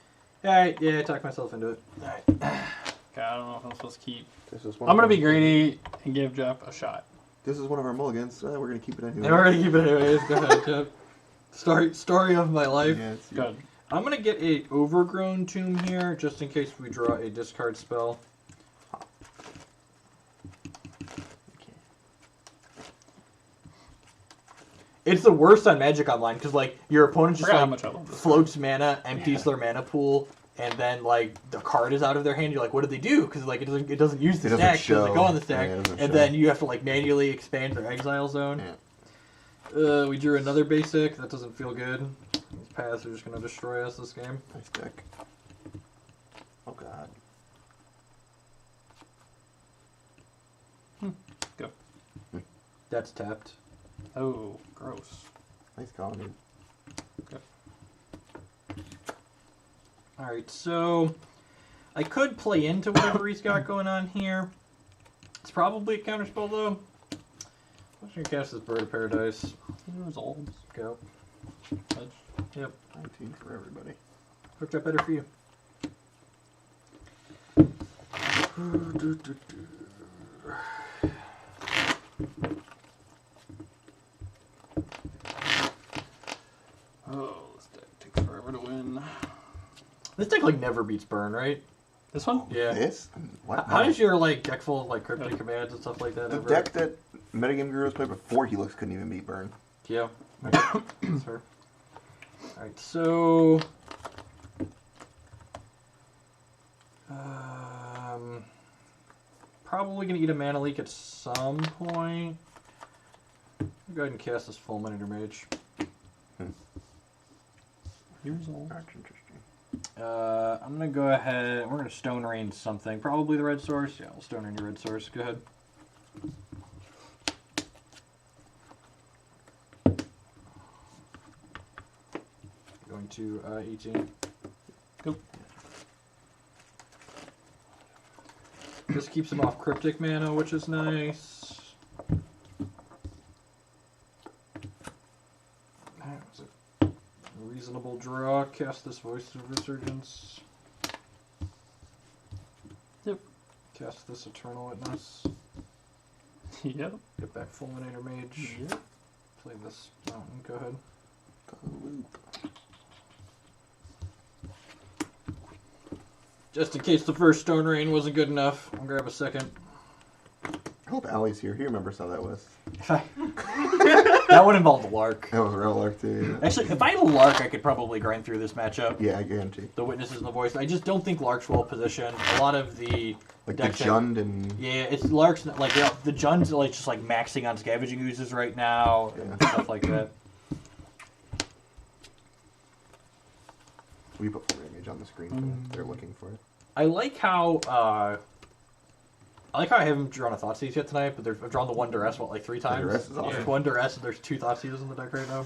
[SPEAKER 1] Alright, yeah, I talked myself into it. Alright.
[SPEAKER 2] Okay, I don't know if I'm supposed to keep.
[SPEAKER 3] This is one
[SPEAKER 2] I'm
[SPEAKER 3] of
[SPEAKER 2] gonna
[SPEAKER 3] our-
[SPEAKER 2] be greedy and give Jeff a shot.
[SPEAKER 3] This is one of our mulligans. We're gonna keep it anyway.
[SPEAKER 1] Yeah, we're gonna keep it anyways. Go ahead, Jeff. Story of my life.
[SPEAKER 3] Yeah, it's
[SPEAKER 2] Good.
[SPEAKER 1] I'm gonna get a Overgrown Tomb here, just in case we draw a discard spell. It's the worst on Magic Online because like your opponent just
[SPEAKER 2] Forgot how
[SPEAKER 1] like
[SPEAKER 2] much I love this.
[SPEAKER 1] floats mana, empties their mana pool, and then like the card is out of their hand. You're like, what did they do? Because like it doesn't use the
[SPEAKER 3] It doesn't
[SPEAKER 1] stack, it doesn't
[SPEAKER 3] show.
[SPEAKER 1] go on the stack,
[SPEAKER 3] Yeah, it doesn't
[SPEAKER 1] and
[SPEAKER 3] show.
[SPEAKER 1] then you have to like manually expand their exile zone.
[SPEAKER 3] Yeah.
[SPEAKER 1] We drew another basic. That doesn't feel good. These paths are just gonna destroy us this game.
[SPEAKER 3] Nice deck. Oh god.
[SPEAKER 2] Go.
[SPEAKER 1] That's tapped.
[SPEAKER 2] Oh, gross.
[SPEAKER 3] Nice colony.
[SPEAKER 1] Alright, so I could play into whatever he's got going on here. It's probably a counterspell though. I'm just gonna cast this Bird of Paradise.
[SPEAKER 2] Resolves.
[SPEAKER 1] Go.
[SPEAKER 2] Touch.
[SPEAKER 1] Yep.
[SPEAKER 3] 19 for everybody.
[SPEAKER 1] Worked out better for you.
[SPEAKER 2] Oh, this deck takes forever to win.
[SPEAKER 1] This deck like never beats Burn, right?
[SPEAKER 2] This one?
[SPEAKER 1] Yeah.
[SPEAKER 3] This? What?
[SPEAKER 1] How does your like deck full of like cryptic commands and stuff like that
[SPEAKER 3] The
[SPEAKER 1] ever?
[SPEAKER 3] deck that Metagame Gurus played before Helix couldn't even beat Burn.
[SPEAKER 1] Yeah. That's fair. Alright, so probably gonna eat a mana leak at some point. Go ahead and cast this Fulminator Mage.
[SPEAKER 2] Resolve.
[SPEAKER 3] That's interesting.
[SPEAKER 1] I'm gonna go ahead. We're gonna Stone Rain something. Probably the red source. Yeah, we'll Stone Rain your red source. Go ahead. Going to 18.
[SPEAKER 2] Go.
[SPEAKER 1] This keeps him off cryptic mana, which is nice. That was a reasonable draw. Cast this Voice of Resurgence.
[SPEAKER 2] Yep.
[SPEAKER 1] Cast this Eternal Witness.
[SPEAKER 2] Yep.
[SPEAKER 1] Get back Fulminator Mage.
[SPEAKER 2] Yep.
[SPEAKER 1] Play this Mountain. Go ahead.
[SPEAKER 3] Loop.
[SPEAKER 1] Just in case the first Stone Rain wasn't good enough, I'll grab a second.
[SPEAKER 3] I hope Allie's here. He remembers how that was.
[SPEAKER 1] That one involved a Lark.
[SPEAKER 3] That was a real lark too.
[SPEAKER 1] Actually, if I had a Lark, I could probably grind through this matchup.
[SPEAKER 3] Yeah, I guarantee.
[SPEAKER 1] The Witnesses and the Voice. I just don't think Lark's well positioned. A lot of the
[SPEAKER 3] Like
[SPEAKER 1] decks
[SPEAKER 3] the
[SPEAKER 1] that-
[SPEAKER 3] Jund and
[SPEAKER 1] Yeah, it's Lark's not- like the Jund's like just like maxing on Scavenging Oozes right now and
[SPEAKER 3] Yeah.
[SPEAKER 1] stuff like that.
[SPEAKER 3] we put full image on the screen. So they're looking for it.
[SPEAKER 1] I like how I haven't drawn a Thoughtseize yet tonight, but I've drawn the one Duress like 3 times.
[SPEAKER 3] Duress is awesome.
[SPEAKER 1] There's one Duress and there's 2 Thoughtseizes in the deck right now.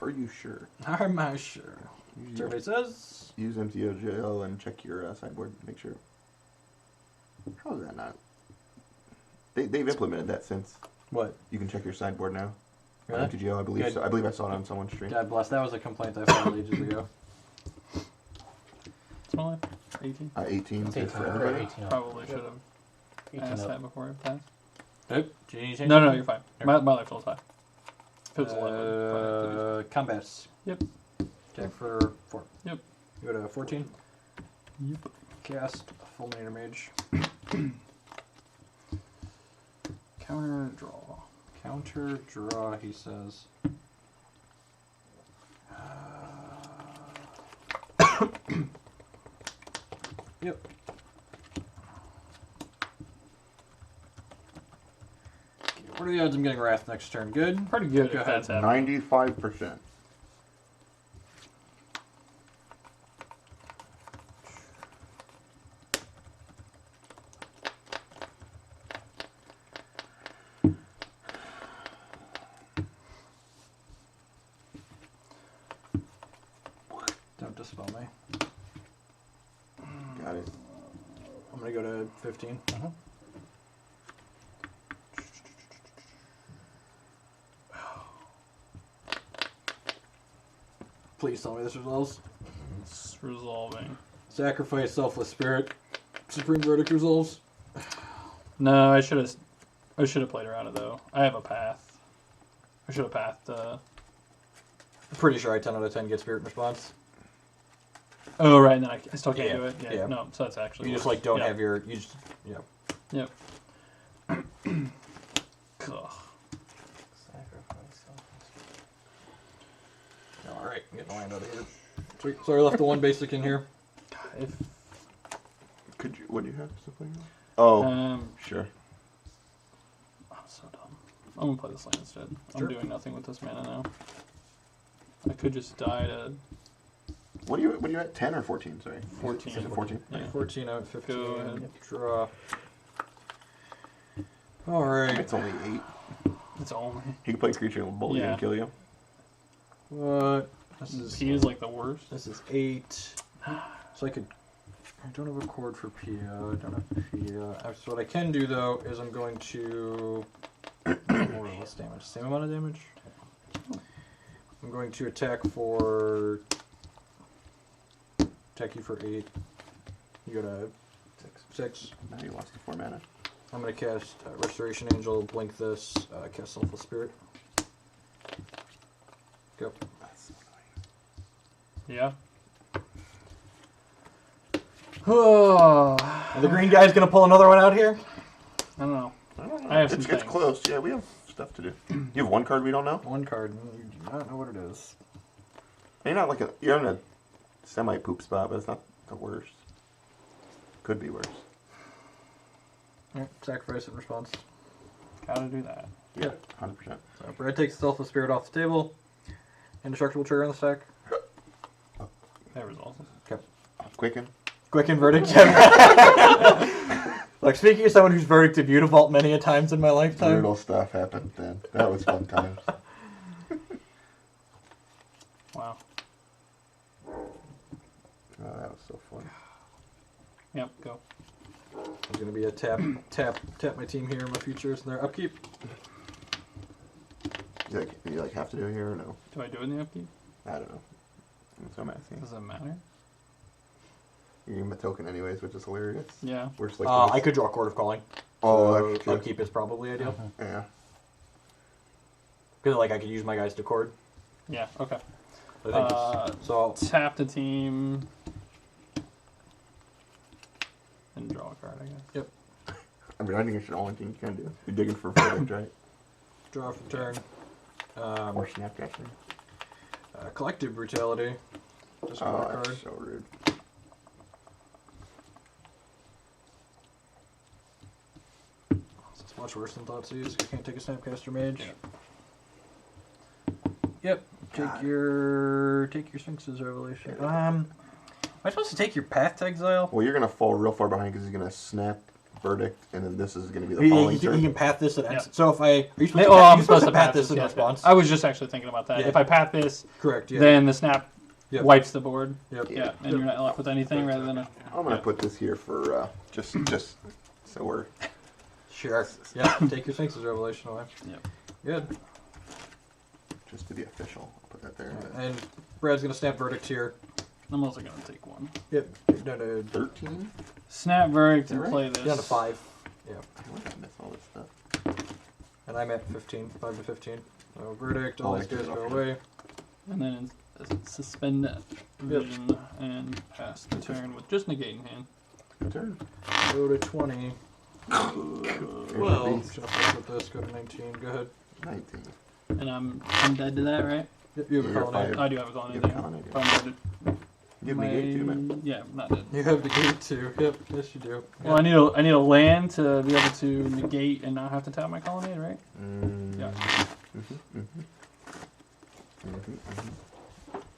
[SPEAKER 3] Are you sure?
[SPEAKER 1] Am I sure? Survey says.
[SPEAKER 3] Use MTOJL and check your sideboard. Make sure. How is that not? They've implemented that since.
[SPEAKER 1] What?
[SPEAKER 3] You can check your sideboard now.
[SPEAKER 1] Really?
[SPEAKER 3] On MTGO, I believe.
[SPEAKER 1] Good.
[SPEAKER 3] So. I believe I saw it on someone's stream.
[SPEAKER 1] God bless. That was a complaint I filed ages ago.
[SPEAKER 2] Small life? 18?
[SPEAKER 3] 18
[SPEAKER 4] It's 18
[SPEAKER 3] for
[SPEAKER 4] or
[SPEAKER 3] everybody.
[SPEAKER 4] 18
[SPEAKER 2] Probably should have
[SPEAKER 4] 18
[SPEAKER 2] asked
[SPEAKER 4] up.
[SPEAKER 2] that before it passed.
[SPEAKER 1] Nope. Do you need anything?
[SPEAKER 2] No, you're fine. My life feels fine. If it was 11.
[SPEAKER 1] Combats.
[SPEAKER 2] Yep.
[SPEAKER 1] Check for 4.
[SPEAKER 2] Yep.
[SPEAKER 1] You go to 14.
[SPEAKER 2] Yep.
[SPEAKER 1] Cast Fulminator Mage.
[SPEAKER 2] Counter draw.
[SPEAKER 1] Counter draw, he says. Yep. What are the odds I'm getting Wrath next turn? Good?
[SPEAKER 2] Pretty good
[SPEAKER 1] Go
[SPEAKER 2] if
[SPEAKER 1] ahead.
[SPEAKER 2] that's happening.
[SPEAKER 3] 95%.
[SPEAKER 1] misspell me.
[SPEAKER 3] Got it.
[SPEAKER 1] I'm gonna go to 15. Please tell me this resolves.
[SPEAKER 2] It's resolving.
[SPEAKER 1] Sacrifice Selfless Spirit. Supreme Verdict resolves.
[SPEAKER 2] No, I should have played around it though. I have a path. I should have pathed.
[SPEAKER 1] I'm pretty sure I 10 out of 10 get Spirit Response.
[SPEAKER 2] Oh right, and then I still can't
[SPEAKER 1] Yeah,
[SPEAKER 2] do it. Yeah,
[SPEAKER 1] yeah.
[SPEAKER 2] no, so that's actually
[SPEAKER 1] You just
[SPEAKER 2] worse.
[SPEAKER 1] like don't
[SPEAKER 2] Yeah.
[SPEAKER 1] have your. You just yeah.
[SPEAKER 2] Yep. Ugh.
[SPEAKER 4] Sacrifice
[SPEAKER 1] All right, get the land out of here. Sweet. So I left the one basic in here.
[SPEAKER 2] If
[SPEAKER 3] Could you? What do you have to play? Oh, sure.
[SPEAKER 2] I'm so dumb. I'm gonna play this land instead.
[SPEAKER 1] Sure.
[SPEAKER 2] I'm doing nothing with this mana now. I could just die to
[SPEAKER 3] What are you at? 10 or 14? Sorry.
[SPEAKER 2] 14.
[SPEAKER 3] Is it 14?
[SPEAKER 2] Yeah.
[SPEAKER 1] 14 out of 15.
[SPEAKER 2] Go ahead.
[SPEAKER 1] Draw. All right.
[SPEAKER 3] It's only 8.
[SPEAKER 2] It's only.
[SPEAKER 3] He can play creature and bully
[SPEAKER 2] Yeah.
[SPEAKER 3] and kill you.
[SPEAKER 1] What? This is
[SPEAKER 2] He is like the worst.
[SPEAKER 1] This is 8. So I could. I don't have a chord for Pia. I don't have Pia. So what I can do though is I'm going to. More or less damage. Same amount of damage. I'm going to attack for. Attack you for 8. You got a 6.
[SPEAKER 3] Now you lost to 4 mana.
[SPEAKER 1] I'm going to cast Restoration Angel, blink this, cast Selfless Spirit. Go.
[SPEAKER 3] That's
[SPEAKER 2] Yeah.
[SPEAKER 1] Are the green guy's going to pull another one out here?
[SPEAKER 2] I don't know.
[SPEAKER 3] I don't know.
[SPEAKER 2] I have some
[SPEAKER 3] it's
[SPEAKER 2] things.
[SPEAKER 3] close. Yeah, we have stuff to do. You have one card we don't know?
[SPEAKER 1] One card. You do not know what it is.
[SPEAKER 3] You're not like you're in a semi-poop spot, but it's not the worst. Could be worse.
[SPEAKER 1] Alright, sacrifice in response.
[SPEAKER 2] Gotta do that.
[SPEAKER 3] Yeah, 100%.
[SPEAKER 1] So Brad takes the Selfless Spirit off the table. Indestructible trigger on the stack.
[SPEAKER 2] That resolves it.
[SPEAKER 1] Okay.
[SPEAKER 3] Quicken.
[SPEAKER 1] Quick and verdict. Like, speaking of someone who's verdicted you to vault many a times in my lifetime.
[SPEAKER 3] Brutal stuff happened then. That was fun times.
[SPEAKER 2] Wow.
[SPEAKER 3] Oh, that was so fun.
[SPEAKER 2] Yep, go.
[SPEAKER 1] There's going to be a tap my team here in my futures and their upkeep.
[SPEAKER 3] You have to do it here or no?
[SPEAKER 2] Do I do it in the upkeep?
[SPEAKER 3] I don't know. That's what I'm asking.
[SPEAKER 2] Does it matter?
[SPEAKER 3] You give him a token anyways, which is hilarious.
[SPEAKER 2] Yeah.
[SPEAKER 3] We're just like
[SPEAKER 1] I could draw Court of Calling.
[SPEAKER 3] Oh,
[SPEAKER 1] So
[SPEAKER 3] that's true.
[SPEAKER 1] upkeep is probably ideal.
[SPEAKER 3] Yeah.
[SPEAKER 1] Because like I could use my guys to cord.
[SPEAKER 2] Yeah, okay.
[SPEAKER 1] I think it's, so
[SPEAKER 2] Tap the team. And draw a card, I guess.
[SPEAKER 1] yep.
[SPEAKER 3] I mean, I think it's the only thing you can do. You're digging for verdict, right?
[SPEAKER 1] Draw for turn.
[SPEAKER 3] Or snapcatcher.
[SPEAKER 1] Collective Brutality. Discard a
[SPEAKER 3] Oh,
[SPEAKER 1] card.
[SPEAKER 3] that's so rude.
[SPEAKER 1] It's much worse than Thoughtseize. You can't take a Snapcaster Mage. Yep. Take your Sphinx's Revelation. Am I supposed to take your Path to Exile?
[SPEAKER 3] Well, you're gonna fall real far behind because he's gonna snap verdict, and then this is gonna be the
[SPEAKER 1] He
[SPEAKER 3] following turn.
[SPEAKER 1] can path this at
[SPEAKER 2] Yeah.
[SPEAKER 1] end. So if I are you supposed to
[SPEAKER 2] Oh, I'm
[SPEAKER 1] you're
[SPEAKER 2] supposed to
[SPEAKER 1] path
[SPEAKER 2] path
[SPEAKER 1] this in
[SPEAKER 2] yeah,
[SPEAKER 1] response?
[SPEAKER 2] I was just actually thinking about that.
[SPEAKER 1] Yeah.
[SPEAKER 2] If I path this,
[SPEAKER 1] Correct. Yeah.
[SPEAKER 2] then the snap
[SPEAKER 1] Yep.
[SPEAKER 2] wipes the board.
[SPEAKER 1] Yep.
[SPEAKER 2] Yeah, and you're not left with anything rather than a...
[SPEAKER 3] I'm gonna
[SPEAKER 2] Yeah.
[SPEAKER 3] put this here for just so we're
[SPEAKER 1] Sure. Yeah. Take your Sphinx's Revelation away.
[SPEAKER 2] Yep.
[SPEAKER 1] Good.
[SPEAKER 3] just to be official. I'll put that there.
[SPEAKER 1] And Brad's gonna snap verdict here.
[SPEAKER 2] I'm also going to take one.
[SPEAKER 1] Yep. Down to
[SPEAKER 3] 13.
[SPEAKER 2] Snap verdict and
[SPEAKER 3] Right.
[SPEAKER 2] play this.
[SPEAKER 1] down to 5. Yeah.
[SPEAKER 3] I did I miss all this stuff?
[SPEAKER 1] And I'm at 15. 5 to 15. So verdict.
[SPEAKER 3] Oh,
[SPEAKER 1] All
[SPEAKER 3] I
[SPEAKER 1] these
[SPEAKER 3] took
[SPEAKER 1] guys
[SPEAKER 3] it
[SPEAKER 1] go
[SPEAKER 3] off.
[SPEAKER 1] away.
[SPEAKER 2] And then suspend vision and pass the turn with just negate in hand.
[SPEAKER 3] Good turn.
[SPEAKER 1] Go to 20.
[SPEAKER 3] Well,
[SPEAKER 1] Shuffle with this. Go to 19. Go ahead.
[SPEAKER 3] 19.
[SPEAKER 2] And I'm dead to that, right?
[SPEAKER 1] Yep, you have a
[SPEAKER 3] You're
[SPEAKER 1] colonnade.
[SPEAKER 3] fired.
[SPEAKER 2] I do have a colonnade.
[SPEAKER 3] You have a
[SPEAKER 2] Yeah.
[SPEAKER 3] colonnade,
[SPEAKER 2] But I'm dead
[SPEAKER 3] You have negate too, man.
[SPEAKER 2] to... Yeah, I'm not dead.
[SPEAKER 1] You have the gate too. Yep, yes you do.
[SPEAKER 2] Well, I need a land to be able to negate and not have to tap my colonnade, right? Yeah.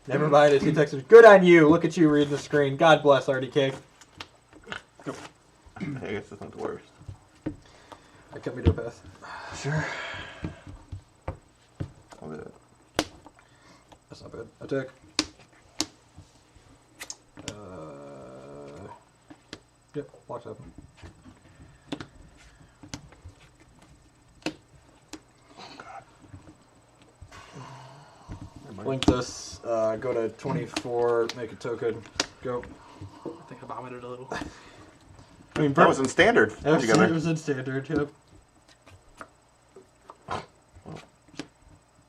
[SPEAKER 1] Never mind, as he texted, good on you. Look at you reading the screen. God bless RDK.
[SPEAKER 3] I guess it's not the worst.
[SPEAKER 1] I cut me to a path.
[SPEAKER 2] Sure.
[SPEAKER 3] I'll do it.
[SPEAKER 1] That's not bad. Attack. Blocks happen. Blink this, go to 24, make a token, go.
[SPEAKER 5] I think I vomited a little.
[SPEAKER 1] I mean,
[SPEAKER 3] That was in standard.
[SPEAKER 1] it
[SPEAKER 3] Together.
[SPEAKER 1] was in standard, yep.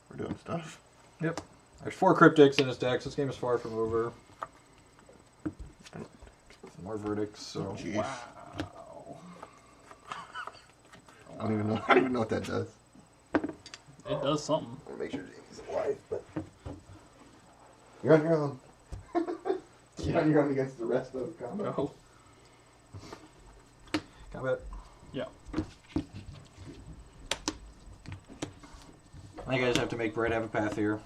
[SPEAKER 3] We're doing stuff.
[SPEAKER 1] Yep. There's 4 cryptics in his deck, so this game is far from over. More verdicts, so.
[SPEAKER 3] Jeez.
[SPEAKER 2] Wow.
[SPEAKER 3] I don't even know what that does.
[SPEAKER 2] It does something.
[SPEAKER 3] I want to make sure Jamie's alive, but you're on your own. You're on your own against the rest of the combo.
[SPEAKER 2] Oh.
[SPEAKER 1] Combat.
[SPEAKER 2] Yeah.
[SPEAKER 1] I think I just have to make Brett have a path here.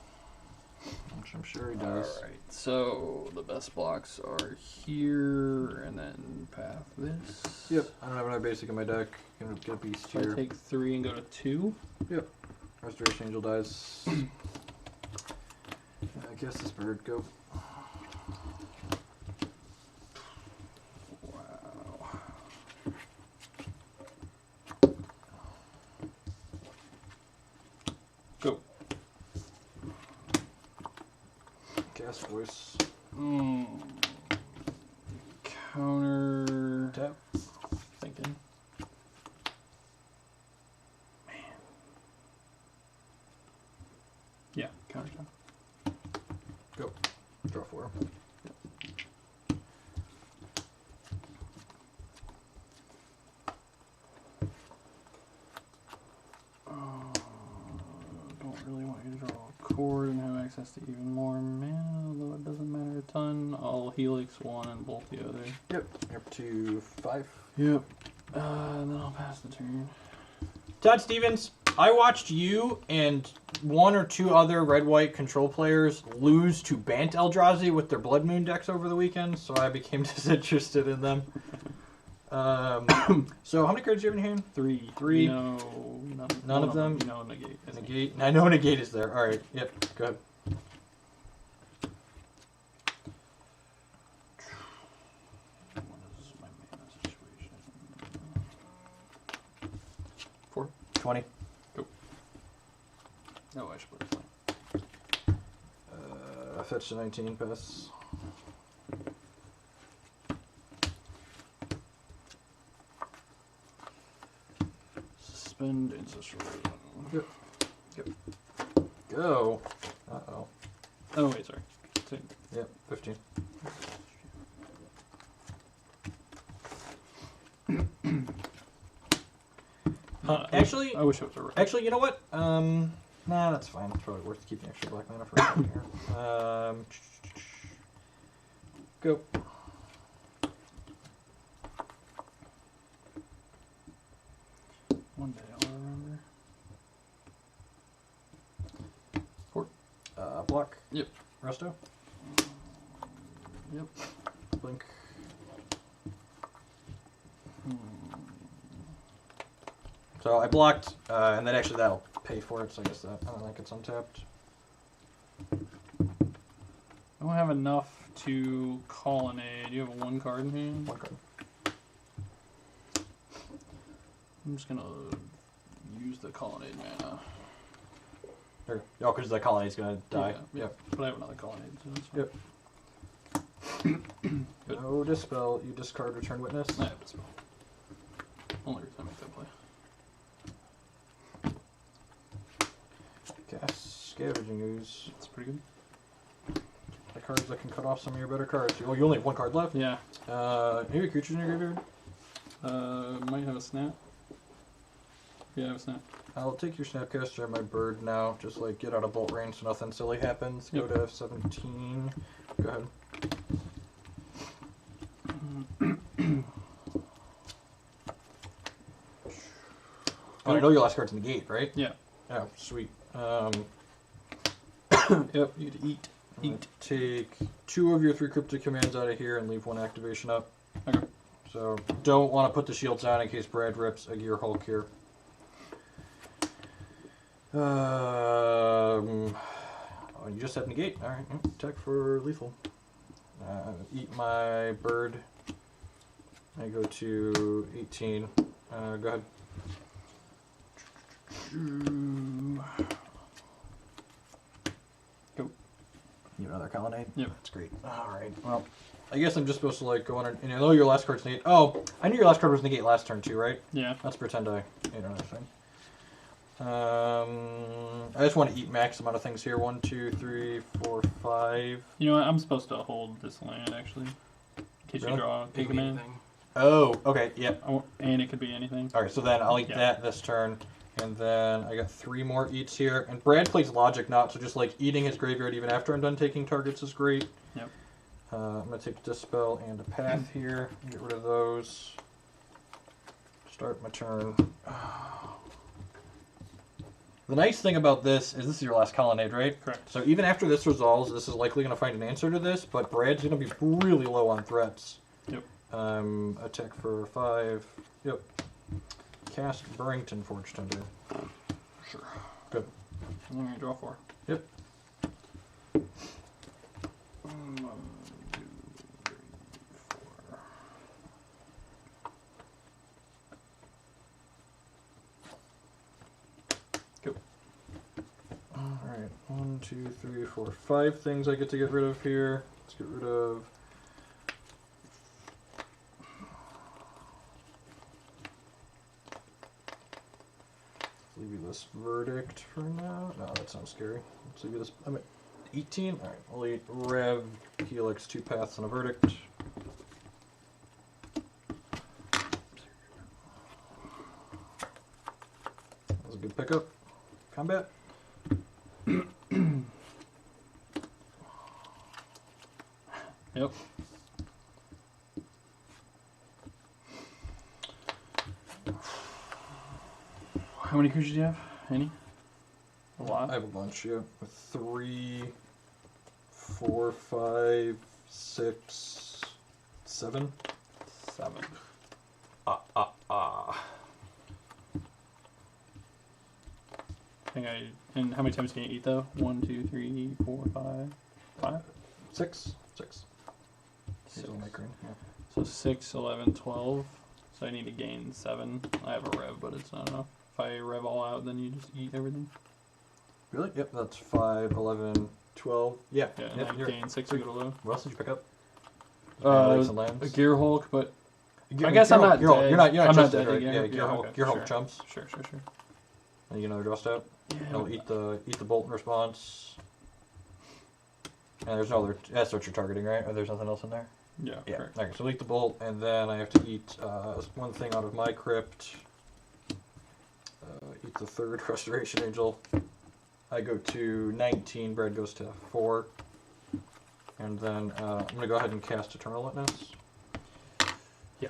[SPEAKER 1] Which I'm sure he does.
[SPEAKER 2] Alright, so the best blocks are here, and then path this.
[SPEAKER 1] Yep. I don't have another basic in my deck. Gonna get a beast
[SPEAKER 2] So
[SPEAKER 1] here.
[SPEAKER 2] I take 3 and go to 2.
[SPEAKER 1] Yep. Restoration Angel dies. I guess this bird go.
[SPEAKER 2] Wow. Go.
[SPEAKER 1] Cast voice.
[SPEAKER 2] Counter.
[SPEAKER 1] Tap.
[SPEAKER 2] Thinking. Yeah, counter tap.
[SPEAKER 1] Go. Draw 4.
[SPEAKER 2] Don't really want you to draw a chord and have access to even more mana, although it doesn't matter a ton. I'll Helix 1 and bolt the other.
[SPEAKER 1] Yep. Up to 5.
[SPEAKER 2] Yep. And then I'll pass the turn.
[SPEAKER 1] Todd Stevens, I watched you and 1 or 2 other red-white control players lose to Bant Eldrazi with their Blood Moon decks over the weekend, so I became disinterested in them. So how many cards do you have in your hand?
[SPEAKER 2] 3.
[SPEAKER 1] 3.
[SPEAKER 2] No,
[SPEAKER 1] None of them?
[SPEAKER 2] No, negate. isn't it?
[SPEAKER 1] Negate. I know negate is there. All right. Yep. Go ahead.
[SPEAKER 2] What is my mana situation?
[SPEAKER 1] 4. 20.
[SPEAKER 2] No, I should put it away.
[SPEAKER 1] Fetch to 19. Pass.
[SPEAKER 2] Suspend ancestral.
[SPEAKER 1] Yep. Yep. Go. Uh-oh.
[SPEAKER 2] Oh wait, sorry.
[SPEAKER 1] Yep. 15. Actually,
[SPEAKER 2] I wish it was a red.
[SPEAKER 1] Actually, you know what? Nah, that's fine. It's probably worth keeping extra black mana for a second here. Go.
[SPEAKER 2] One day I'll remember.
[SPEAKER 1] 4. Block.
[SPEAKER 2] Yep.
[SPEAKER 1] Resto.
[SPEAKER 2] Yep.
[SPEAKER 1] Blink. So I blocked, and then actually that'll pay for it, so I guess that, I don't think it's untapped.
[SPEAKER 2] I don't have enough to colonnade. You have a 1 card in hand?
[SPEAKER 1] 1 card.
[SPEAKER 2] I'm just gonna use the colonnade mana.
[SPEAKER 1] Or, oh, because the colony's gonna die.
[SPEAKER 2] Yeah,
[SPEAKER 1] Yep.
[SPEAKER 2] But I have another colonnade, so that's fine.
[SPEAKER 1] Yep.
[SPEAKER 2] Good.
[SPEAKER 1] No dispel. You discard return witness.
[SPEAKER 2] I have dispel. Only reason I make that play.
[SPEAKER 1] Cast Scavenging Ooze.
[SPEAKER 2] That's pretty good.
[SPEAKER 1] The cards that can cut off some of your better cards. Oh, you only have 1 card left?
[SPEAKER 2] Yeah.
[SPEAKER 1] Any creatures in your graveyard?
[SPEAKER 2] Might have a snap. Yeah, I have a snap.
[SPEAKER 1] I'll take your Snapcaster and my bird now. Just like get out of bolt range so nothing silly happens.
[SPEAKER 2] Yep.
[SPEAKER 1] Go to 17. Go ahead. Oh, I know your last card's in the gate, right?
[SPEAKER 2] Yeah.
[SPEAKER 1] Oh, sweet.
[SPEAKER 2] Yep, you get to eat.
[SPEAKER 1] I'm gonna take 2 of your 3 cryptic commands out of here and leave 1 activation up.
[SPEAKER 2] Okay.
[SPEAKER 1] So don't want to put the shields down in case Brad rips a Gear Hulk here. Oh, you just have negate. All right, attack for lethal. Eat my bird. I go to 18. Go ahead.
[SPEAKER 2] Go.
[SPEAKER 1] You another colonnade?
[SPEAKER 2] Yep.
[SPEAKER 1] That's great. Alright, well, I guess I'm just supposed to like go on and I know your last card's negate. Oh, I knew your last card was negate last turn too, right?
[SPEAKER 2] Yeah.
[SPEAKER 1] Let's pretend I ate another thing. I just want to eat max amount of things here. 1, 2, 3, 4, 5.
[SPEAKER 2] You know what? I'm supposed to hold this land actually, in case
[SPEAKER 1] Really?
[SPEAKER 2] you draw a
[SPEAKER 5] Could be
[SPEAKER 2] command.
[SPEAKER 5] anything.
[SPEAKER 1] Oh, okay, yep.
[SPEAKER 2] And it could be anything.
[SPEAKER 1] Alright, so then I'll eat
[SPEAKER 2] Yeah.
[SPEAKER 1] that this turn. And then I got 3 more eats here. And Brad plays Logic Knot, so just like eating his graveyard even after I'm done taking targets is great.
[SPEAKER 2] Yep.
[SPEAKER 1] I'm going to take Dispel and a Path here. Get rid of those. Start my turn. The nice thing about this is your last colonnade, right?
[SPEAKER 2] Correct.
[SPEAKER 1] So even after this resolves, this is likely going to find an answer to this, but Brad's going to be really low on threats.
[SPEAKER 2] Yep.
[SPEAKER 1] Attack for 5. Yep. Cast Burrington Forge Tender.
[SPEAKER 2] Sure.
[SPEAKER 1] Good.
[SPEAKER 2] I'm going to draw 4.
[SPEAKER 1] Yep.
[SPEAKER 2] 1, 2, 3, 4. Go.
[SPEAKER 1] Alright, 1, 2, 3, 4, 5 things I get to get rid of here. Let's get rid of. Leave you this verdict for now. No, that sounds scary. Let's leave you this. I'm at 18. Alright, I'll eat Rev, Helix, 2 paths, and a verdict. That was a good pickup. Combat.
[SPEAKER 2] Yep. How many creatures do you have? Any? A lot?
[SPEAKER 1] I have a bunch, yeah. 3, 4, 5, 6, 7.
[SPEAKER 2] 7. And how many times can you eat though? 1, 2, 3, 4, 5, 5?
[SPEAKER 1] 6. 6.
[SPEAKER 2] 6.
[SPEAKER 1] Yeah.
[SPEAKER 2] So 6, 11, 12. So I need to gain 7. I have a rev, but it's not enough. If I rev all out, then you just eat everything.
[SPEAKER 1] Really? Yep, that's 5, 11, 12. Yeah.
[SPEAKER 2] Yeah, and
[SPEAKER 1] Yep,
[SPEAKER 2] I gain 6 to go to low.
[SPEAKER 1] What else did you pick up?
[SPEAKER 2] A
[SPEAKER 1] Lands?
[SPEAKER 2] Gear Hulk, but
[SPEAKER 1] Gear-
[SPEAKER 2] I guess I'm
[SPEAKER 1] Gear
[SPEAKER 2] not
[SPEAKER 1] Hulk, Gear Hulk.
[SPEAKER 2] dead.
[SPEAKER 1] You're not
[SPEAKER 2] I'm
[SPEAKER 1] just
[SPEAKER 2] not
[SPEAKER 1] dead,
[SPEAKER 2] dead
[SPEAKER 1] right?
[SPEAKER 2] again.
[SPEAKER 1] Yeah, Gear
[SPEAKER 2] Yeah,
[SPEAKER 1] Hulk,
[SPEAKER 2] okay,
[SPEAKER 1] Gear Hulk
[SPEAKER 2] sure.
[SPEAKER 1] jumps.
[SPEAKER 2] Sure.
[SPEAKER 1] And you get another draw step.
[SPEAKER 2] Yeah.
[SPEAKER 1] It'll eat the bolt in response. And there's no other. That's what you're targeting, right? Or there's nothing else in there?
[SPEAKER 2] Yeah,
[SPEAKER 1] Yeah.
[SPEAKER 2] correct.
[SPEAKER 1] Okay, so eat the bolt, and then I have to eat one thing out of my crypt. Eat the 3rd Restoration Angel. I go to 19. Brad goes to 4. And then I'm going to go ahead and cast Eternal Witness.
[SPEAKER 2] Yeah.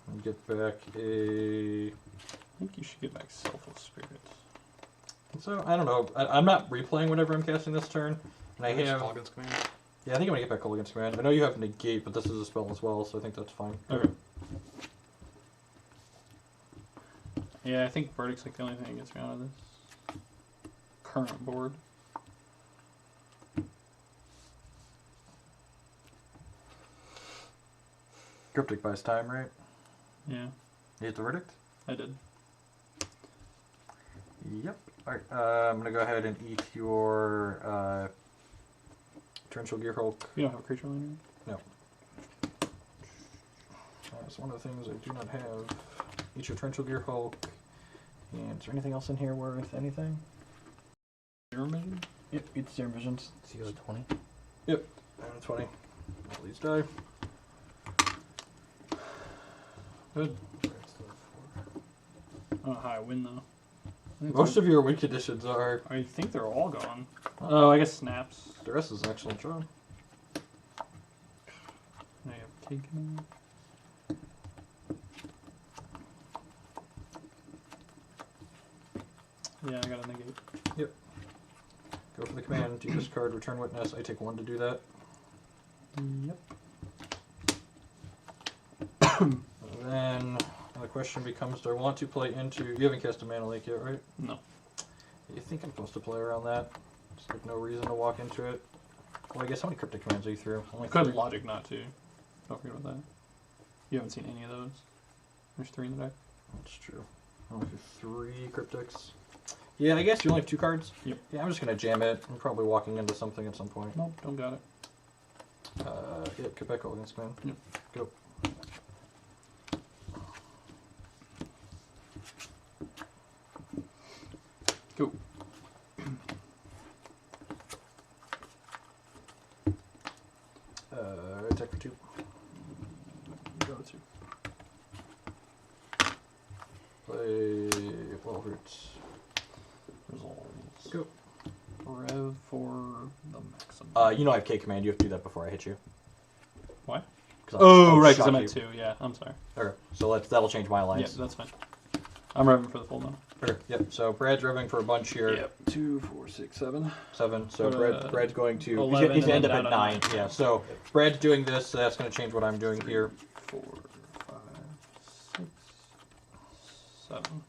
[SPEAKER 1] And get back a.
[SPEAKER 2] I think you should get back Selfless Spirits.
[SPEAKER 1] So, I don't know. I'm not replaying whatever I'm casting this turn. And I
[SPEAKER 5] Just
[SPEAKER 1] have.
[SPEAKER 5] call against command.
[SPEAKER 1] Yeah, I think I'm going to get back Call Against Command. I know you have Negate, but this is a spell as well, so I think that's fine.
[SPEAKER 2] Okay. Yeah, I think Verdict's like the only thing that gets me out of this current board.
[SPEAKER 1] Cryptic buys time, right?
[SPEAKER 2] Yeah,
[SPEAKER 1] You hit the verdict?
[SPEAKER 2] I did.
[SPEAKER 1] Yep. Alright, I'm going to go ahead and eat your Torrential Gear Hulk.
[SPEAKER 2] You don't have a creature land, right?
[SPEAKER 1] No. That's one of the things I do not have. Eat your Torrential Gear Hulk. And is there anything else in here worth anything?
[SPEAKER 2] Zero Vision?
[SPEAKER 1] Yep, eat Serum Visions.
[SPEAKER 4] So you go 20?
[SPEAKER 1] Yep, I'm at 20. All these die.
[SPEAKER 2] Good. I don't know how I win though.
[SPEAKER 1] Most of your win conditions are.
[SPEAKER 2] I think they're all gone. Oh, I guess snaps.
[SPEAKER 1] The rest is an excellent draw.
[SPEAKER 2] I have taken. Yeah, I got a negate.
[SPEAKER 1] Go for the command, do discard, return witness. I take 1 to do that.
[SPEAKER 2] Yep.
[SPEAKER 1] And then the question becomes, do I want to play into... You haven't cast a Mana Lake yet, right?
[SPEAKER 2] No.
[SPEAKER 1] You think I'm supposed to play around that? Just like no reason to walk into it. Well, I guess how many cryptic commands are you through? Only
[SPEAKER 2] Could
[SPEAKER 1] 3?
[SPEAKER 2] logic not to. Don't forget about that. You haven't seen any of those. There's 3 in the deck.
[SPEAKER 1] That's true. Only 3 cryptics. Yeah, I guess you only have 2 cards.
[SPEAKER 2] Yep.
[SPEAKER 1] Yeah, I'm just gonna jam it. I'm probably walking into something at some point.
[SPEAKER 2] Nope, don't got it.
[SPEAKER 1] Yep, get back against man.
[SPEAKER 2] Yep.
[SPEAKER 1] Go.
[SPEAKER 2] Go.
[SPEAKER 1] Attack for 2.
[SPEAKER 2] Go to.
[SPEAKER 1] Play well roots.
[SPEAKER 2] Resolves.
[SPEAKER 1] Go.
[SPEAKER 2] Rev for the maximum.
[SPEAKER 1] You know I have K command. You have to do that before I hit you.
[SPEAKER 2] What?
[SPEAKER 1] 'Cause
[SPEAKER 2] Oh,
[SPEAKER 1] I'll
[SPEAKER 2] right, because
[SPEAKER 1] shock
[SPEAKER 2] I'm at
[SPEAKER 1] you.
[SPEAKER 2] 2. Yeah, I'm sorry.
[SPEAKER 1] Okay, so that'll change my
[SPEAKER 2] Yeah,
[SPEAKER 1] lines.
[SPEAKER 2] that's fine. I'm revving for the full now.
[SPEAKER 1] Okay, yep. So Brad's revving for a bunch here.
[SPEAKER 2] Yep. 2, 4, 6, 7.
[SPEAKER 1] 7. So
[SPEAKER 2] Go to
[SPEAKER 1] Brad's going to.
[SPEAKER 2] 11
[SPEAKER 1] He's
[SPEAKER 2] and
[SPEAKER 1] gonna
[SPEAKER 2] then
[SPEAKER 1] end up
[SPEAKER 2] down
[SPEAKER 1] at
[SPEAKER 2] to
[SPEAKER 1] 9. Yeah. So Brad's doing this. So that's going to change what I'm doing
[SPEAKER 2] 3,
[SPEAKER 1] here.
[SPEAKER 2] 4, 5, 6, 7.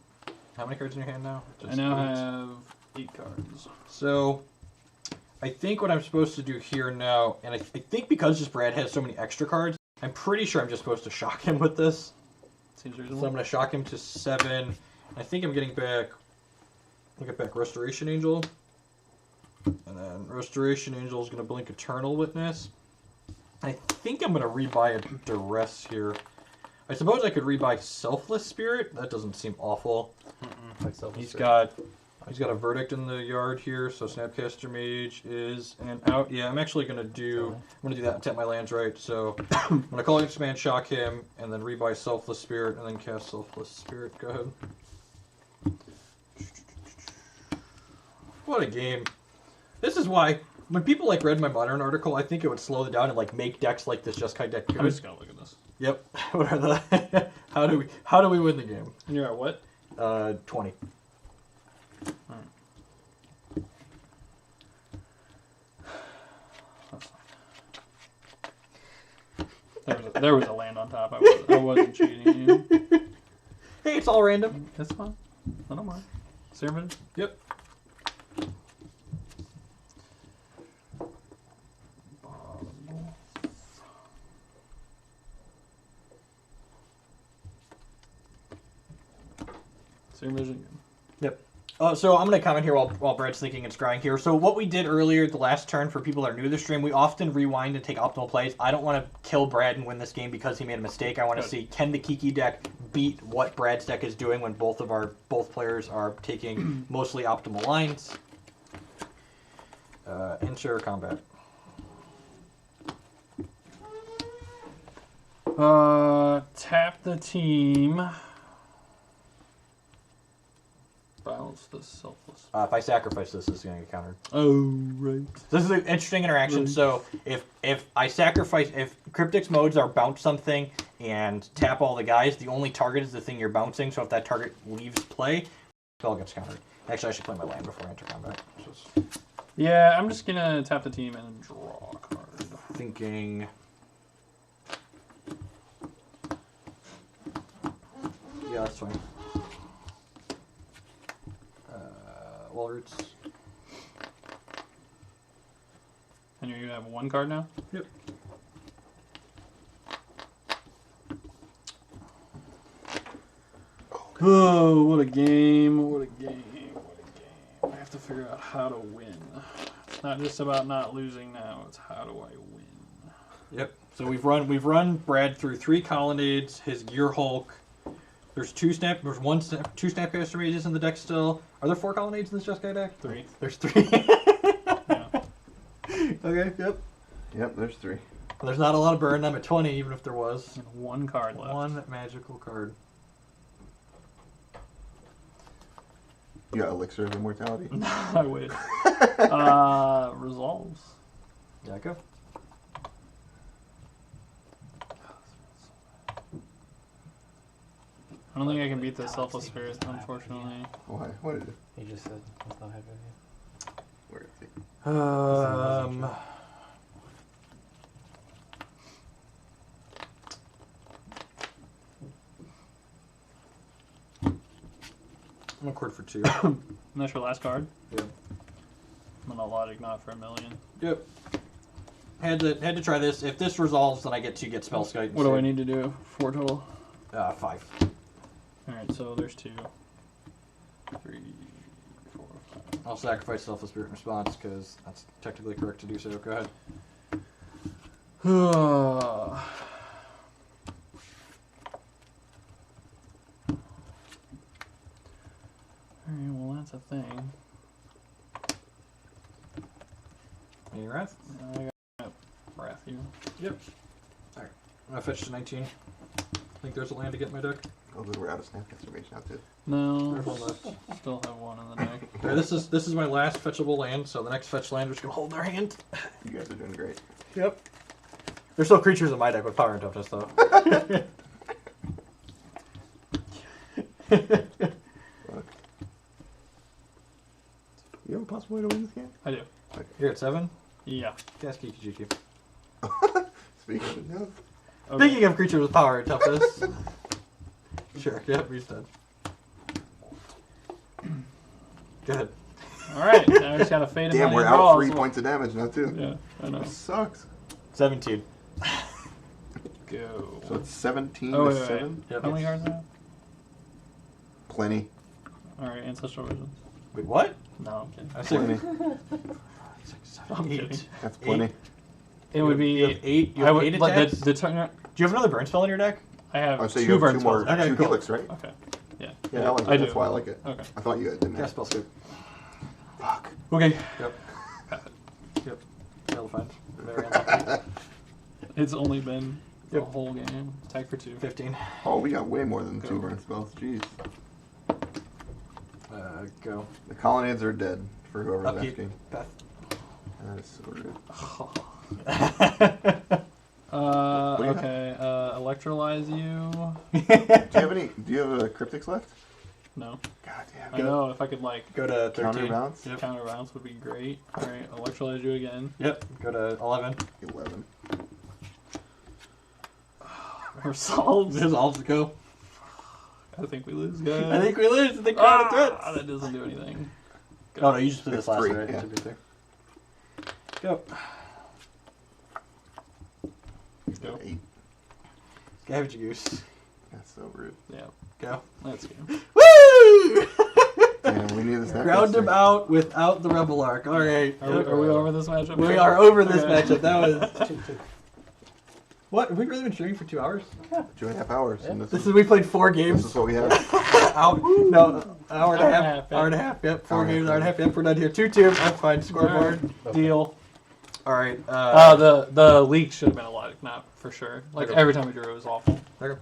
[SPEAKER 1] How many cards in your hand now?
[SPEAKER 2] I now
[SPEAKER 1] 8.
[SPEAKER 2] have 8 cards.
[SPEAKER 1] So I think what I'm supposed to do here now, and I think because just Brad has so many extra cards, I'm pretty sure I'm just supposed to shock him with this.
[SPEAKER 2] Seems
[SPEAKER 1] So I'm
[SPEAKER 2] reasonable.
[SPEAKER 1] going to shock him to 7. I think I'm getting back. I'll get back Restoration Angel. And then Restoration Angel is going to blink Eternal Witness. I think I'm going to rebuy a Duress here. I suppose I could rebuy Selfless Spirit. That doesn't seem awful. He's got a Verdict in the yard here, so Snapcaster Mage is an out. Yeah, I'm actually going to do. I'm going to do that and tap my lands right. So I'm going to call against man, shock him, and then rebuy Selfless Spirit, and then cast Selfless Spirit. Go ahead. What a game. This is why, when people like read my Modern article, I think it would slow it down and like make decks like this Jeskai deck
[SPEAKER 2] I'm
[SPEAKER 1] good.
[SPEAKER 2] just going to look at this.
[SPEAKER 1] Yep. What are the how do we win the game?
[SPEAKER 2] And you're at what?
[SPEAKER 1] 20.
[SPEAKER 2] That's fine. There was a land on top. I wasn't cheating you.
[SPEAKER 1] Hey, it's all random.
[SPEAKER 2] That's fine. I don't mind. Ceremony?
[SPEAKER 1] Yep.
[SPEAKER 2] Ceremony again.
[SPEAKER 1] Yep. So I'm going to comment here while Brad's thinking and scrying here. So what we did earlier, the last turn, for people that are new to the stream, we often rewind and take optimal plays. I don't want to kill Brad and win this game because he made a mistake. I want to see, can the Kiki deck beat what Brad's deck is doing when both players are taking mostly optimal lines. Enter combat.
[SPEAKER 2] Tap the team. Bounce the selfless.
[SPEAKER 1] If I sacrifice this is going to get countered.
[SPEAKER 2] Oh, right.
[SPEAKER 1] This is an interesting interaction. So if I sacrifice, if Cryptics modes are bounce something and tap all the guys, the only target is the thing you're bouncing. So if that target leaves play, spell gets countered. Actually, I should play my land before I enter combat. So
[SPEAKER 2] Yeah, I'm just gonna tap the team and draw a card.
[SPEAKER 1] thinking. Yeah, that's fine. Roots.
[SPEAKER 2] And you have 1 card now?
[SPEAKER 1] Yep.
[SPEAKER 2] Oh, what a game. What a game. What a game. I have to figure out how to win. It's not just about not losing now, it's how do I win.
[SPEAKER 1] Yep. So we've run Brad through 3 colonnades, his Gear Hulk. There's 2 Snapcaster Mages in the deck still. Are there 4 colonnades in this Jeskai deck?
[SPEAKER 2] 3.
[SPEAKER 1] There's 3.
[SPEAKER 2] Yeah.
[SPEAKER 1] Okay, yep.
[SPEAKER 3] Yep, there's 3.
[SPEAKER 1] There's not a lot of burn. I'm at 20, even if there was.
[SPEAKER 2] And 1 card left.
[SPEAKER 1] 1 magical card.
[SPEAKER 3] You got Elixir of Immortality.
[SPEAKER 2] I wish. Resolves.
[SPEAKER 1] Yeah, go.
[SPEAKER 2] I don't think I can beat the Selfless Spirit, unfortunately.
[SPEAKER 3] Why? What is it?
[SPEAKER 4] He just said he's not happy with you.
[SPEAKER 3] Where is it?
[SPEAKER 1] I'm gonna cord for 2.
[SPEAKER 2] And that's your last card?
[SPEAKER 1] Yep.
[SPEAKER 2] I'm gonna Logic Knot for 1 million.
[SPEAKER 1] Yep. Had to try this. If this resolves, then I get to get spell skite.
[SPEAKER 2] What do I need to do? 4 total.
[SPEAKER 1] 5.
[SPEAKER 2] Alright, so there's 2. 3, 4, 5.
[SPEAKER 1] I'll sacrifice selfless spirit in response because that's technically correct to do so. Go ahead.
[SPEAKER 2] Alright, well that's a thing.
[SPEAKER 1] Any wrath?
[SPEAKER 2] I got Wrath you.
[SPEAKER 1] Yep. Alright. I'm gonna fetch to 19. Think there's a land to get in my deck?
[SPEAKER 3] Oh, good, we're out of Snapcaster Mage now too.
[SPEAKER 2] No,
[SPEAKER 1] There's one left.
[SPEAKER 2] still have 1 in the deck.
[SPEAKER 1] Alright, this is my last fetchable land, so the next fetch land is gonna hold their hand.
[SPEAKER 3] You guys are doing great.
[SPEAKER 1] Yep. There's still creatures in my deck with power and toughness though.
[SPEAKER 3] Fuck. You have a possible way to win this game?
[SPEAKER 2] I do.
[SPEAKER 1] You're at 7?
[SPEAKER 2] Yeah.
[SPEAKER 1] Yes, Kiki.
[SPEAKER 3] Speaking of no.
[SPEAKER 2] Okay.
[SPEAKER 1] Speaking of creatures with power and toughness. Sure, yep, he's dead. Go ahead.
[SPEAKER 2] Alright, now I just gotta fade him.
[SPEAKER 3] Damn, we're out 3 points of damage now too.
[SPEAKER 2] Yeah, I know.
[SPEAKER 3] That sucks.
[SPEAKER 1] 17.
[SPEAKER 2] Go.
[SPEAKER 3] So it's 17
[SPEAKER 2] Oh,
[SPEAKER 3] to
[SPEAKER 2] wait.
[SPEAKER 3] 7.
[SPEAKER 1] Yep.
[SPEAKER 2] How many cards do I have?
[SPEAKER 3] Plenty.
[SPEAKER 2] Alright, Ancestral Visions.
[SPEAKER 1] Wait, what?
[SPEAKER 2] No, I'm kidding.
[SPEAKER 1] I said
[SPEAKER 3] Plenty.
[SPEAKER 1] 6,
[SPEAKER 2] I'm
[SPEAKER 1] 7, 8.
[SPEAKER 2] kidding.
[SPEAKER 3] That's plenty.
[SPEAKER 2] It would
[SPEAKER 1] You
[SPEAKER 2] be
[SPEAKER 1] have 8. You
[SPEAKER 2] I
[SPEAKER 1] have
[SPEAKER 2] would
[SPEAKER 1] 8
[SPEAKER 2] like
[SPEAKER 1] attacks.
[SPEAKER 2] the turn.
[SPEAKER 1] Do you have another burn spell in your deck?
[SPEAKER 2] I have
[SPEAKER 3] Oh, so
[SPEAKER 2] 2
[SPEAKER 3] you have
[SPEAKER 2] burn
[SPEAKER 3] 2 more,
[SPEAKER 2] spells.
[SPEAKER 1] Okay,
[SPEAKER 3] 2
[SPEAKER 1] cool.
[SPEAKER 3] helix, right?
[SPEAKER 2] Okay. Yeah.
[SPEAKER 3] Yeah, I like
[SPEAKER 2] I
[SPEAKER 3] it. That's
[SPEAKER 2] do.
[SPEAKER 3] why I like it.
[SPEAKER 2] Okay.
[SPEAKER 3] I thought you didn't.
[SPEAKER 1] Yeah, spell skip.
[SPEAKER 3] Fuck.
[SPEAKER 2] Okay.
[SPEAKER 1] Yep. Yep. That'll find. Very unlucky.
[SPEAKER 2] It's only been the
[SPEAKER 1] Yep.
[SPEAKER 2] whole game. Tag for 2.
[SPEAKER 1] 15.
[SPEAKER 3] Oh, we got way more than
[SPEAKER 1] Go.
[SPEAKER 3] 2 burn spells. Jeez.
[SPEAKER 1] Go.
[SPEAKER 3] The colonnades are dead for whoever's
[SPEAKER 1] Upkeep.
[SPEAKER 3] asking.
[SPEAKER 1] Beth.
[SPEAKER 3] That is so rude. do you
[SPEAKER 2] Okay. Electrolyze you.
[SPEAKER 3] Do you have cryptics left?
[SPEAKER 2] No.
[SPEAKER 3] God damn.
[SPEAKER 2] I know. If I could like
[SPEAKER 1] Go to 13.
[SPEAKER 3] Counterbalance?
[SPEAKER 1] Yep.
[SPEAKER 2] counterbalance would be great. All right. Electrolyze you again.
[SPEAKER 1] Yep. Go to 11.
[SPEAKER 3] 11.
[SPEAKER 2] Resolve.
[SPEAKER 1] Resolves go.
[SPEAKER 2] I think we lose, guys.
[SPEAKER 1] I think we lose. I think we're out of threats.
[SPEAKER 2] That doesn't do anything.
[SPEAKER 1] Oh no, you just did
[SPEAKER 3] It's
[SPEAKER 1] this last
[SPEAKER 3] 3,
[SPEAKER 1] right?
[SPEAKER 3] yeah.
[SPEAKER 1] To be fair. Go.
[SPEAKER 2] Go.
[SPEAKER 3] 8.
[SPEAKER 1] Scavenge goose.
[SPEAKER 3] That's so rude.
[SPEAKER 2] Yeah.
[SPEAKER 1] Go.
[SPEAKER 2] Let's go.
[SPEAKER 1] Woo!
[SPEAKER 3] Damn, we need this next.
[SPEAKER 1] Ground him out without the rebel arc. All right.
[SPEAKER 2] Are we over this matchup?
[SPEAKER 1] We are over this
[SPEAKER 2] Okay.
[SPEAKER 1] matchup. That was. What? Have we really been streaming for 2 hours?
[SPEAKER 3] 2.5 hours. And
[SPEAKER 1] This is we played 4
[SPEAKER 3] this
[SPEAKER 1] games.
[SPEAKER 3] is what we have.
[SPEAKER 1] No, hour and a half.
[SPEAKER 2] yeah.
[SPEAKER 1] Hour and a half. Yep. 4
[SPEAKER 3] Hour and a
[SPEAKER 1] games.
[SPEAKER 3] half.
[SPEAKER 1] Hour and a half. Yep. We're done here. 2-2. That's fine. Scoreboard.
[SPEAKER 2] Deal.
[SPEAKER 1] All right.
[SPEAKER 2] The leak should have been a lot, not for sure. Like
[SPEAKER 1] Okay.
[SPEAKER 2] every time we drew, it was awful.
[SPEAKER 1] Okay.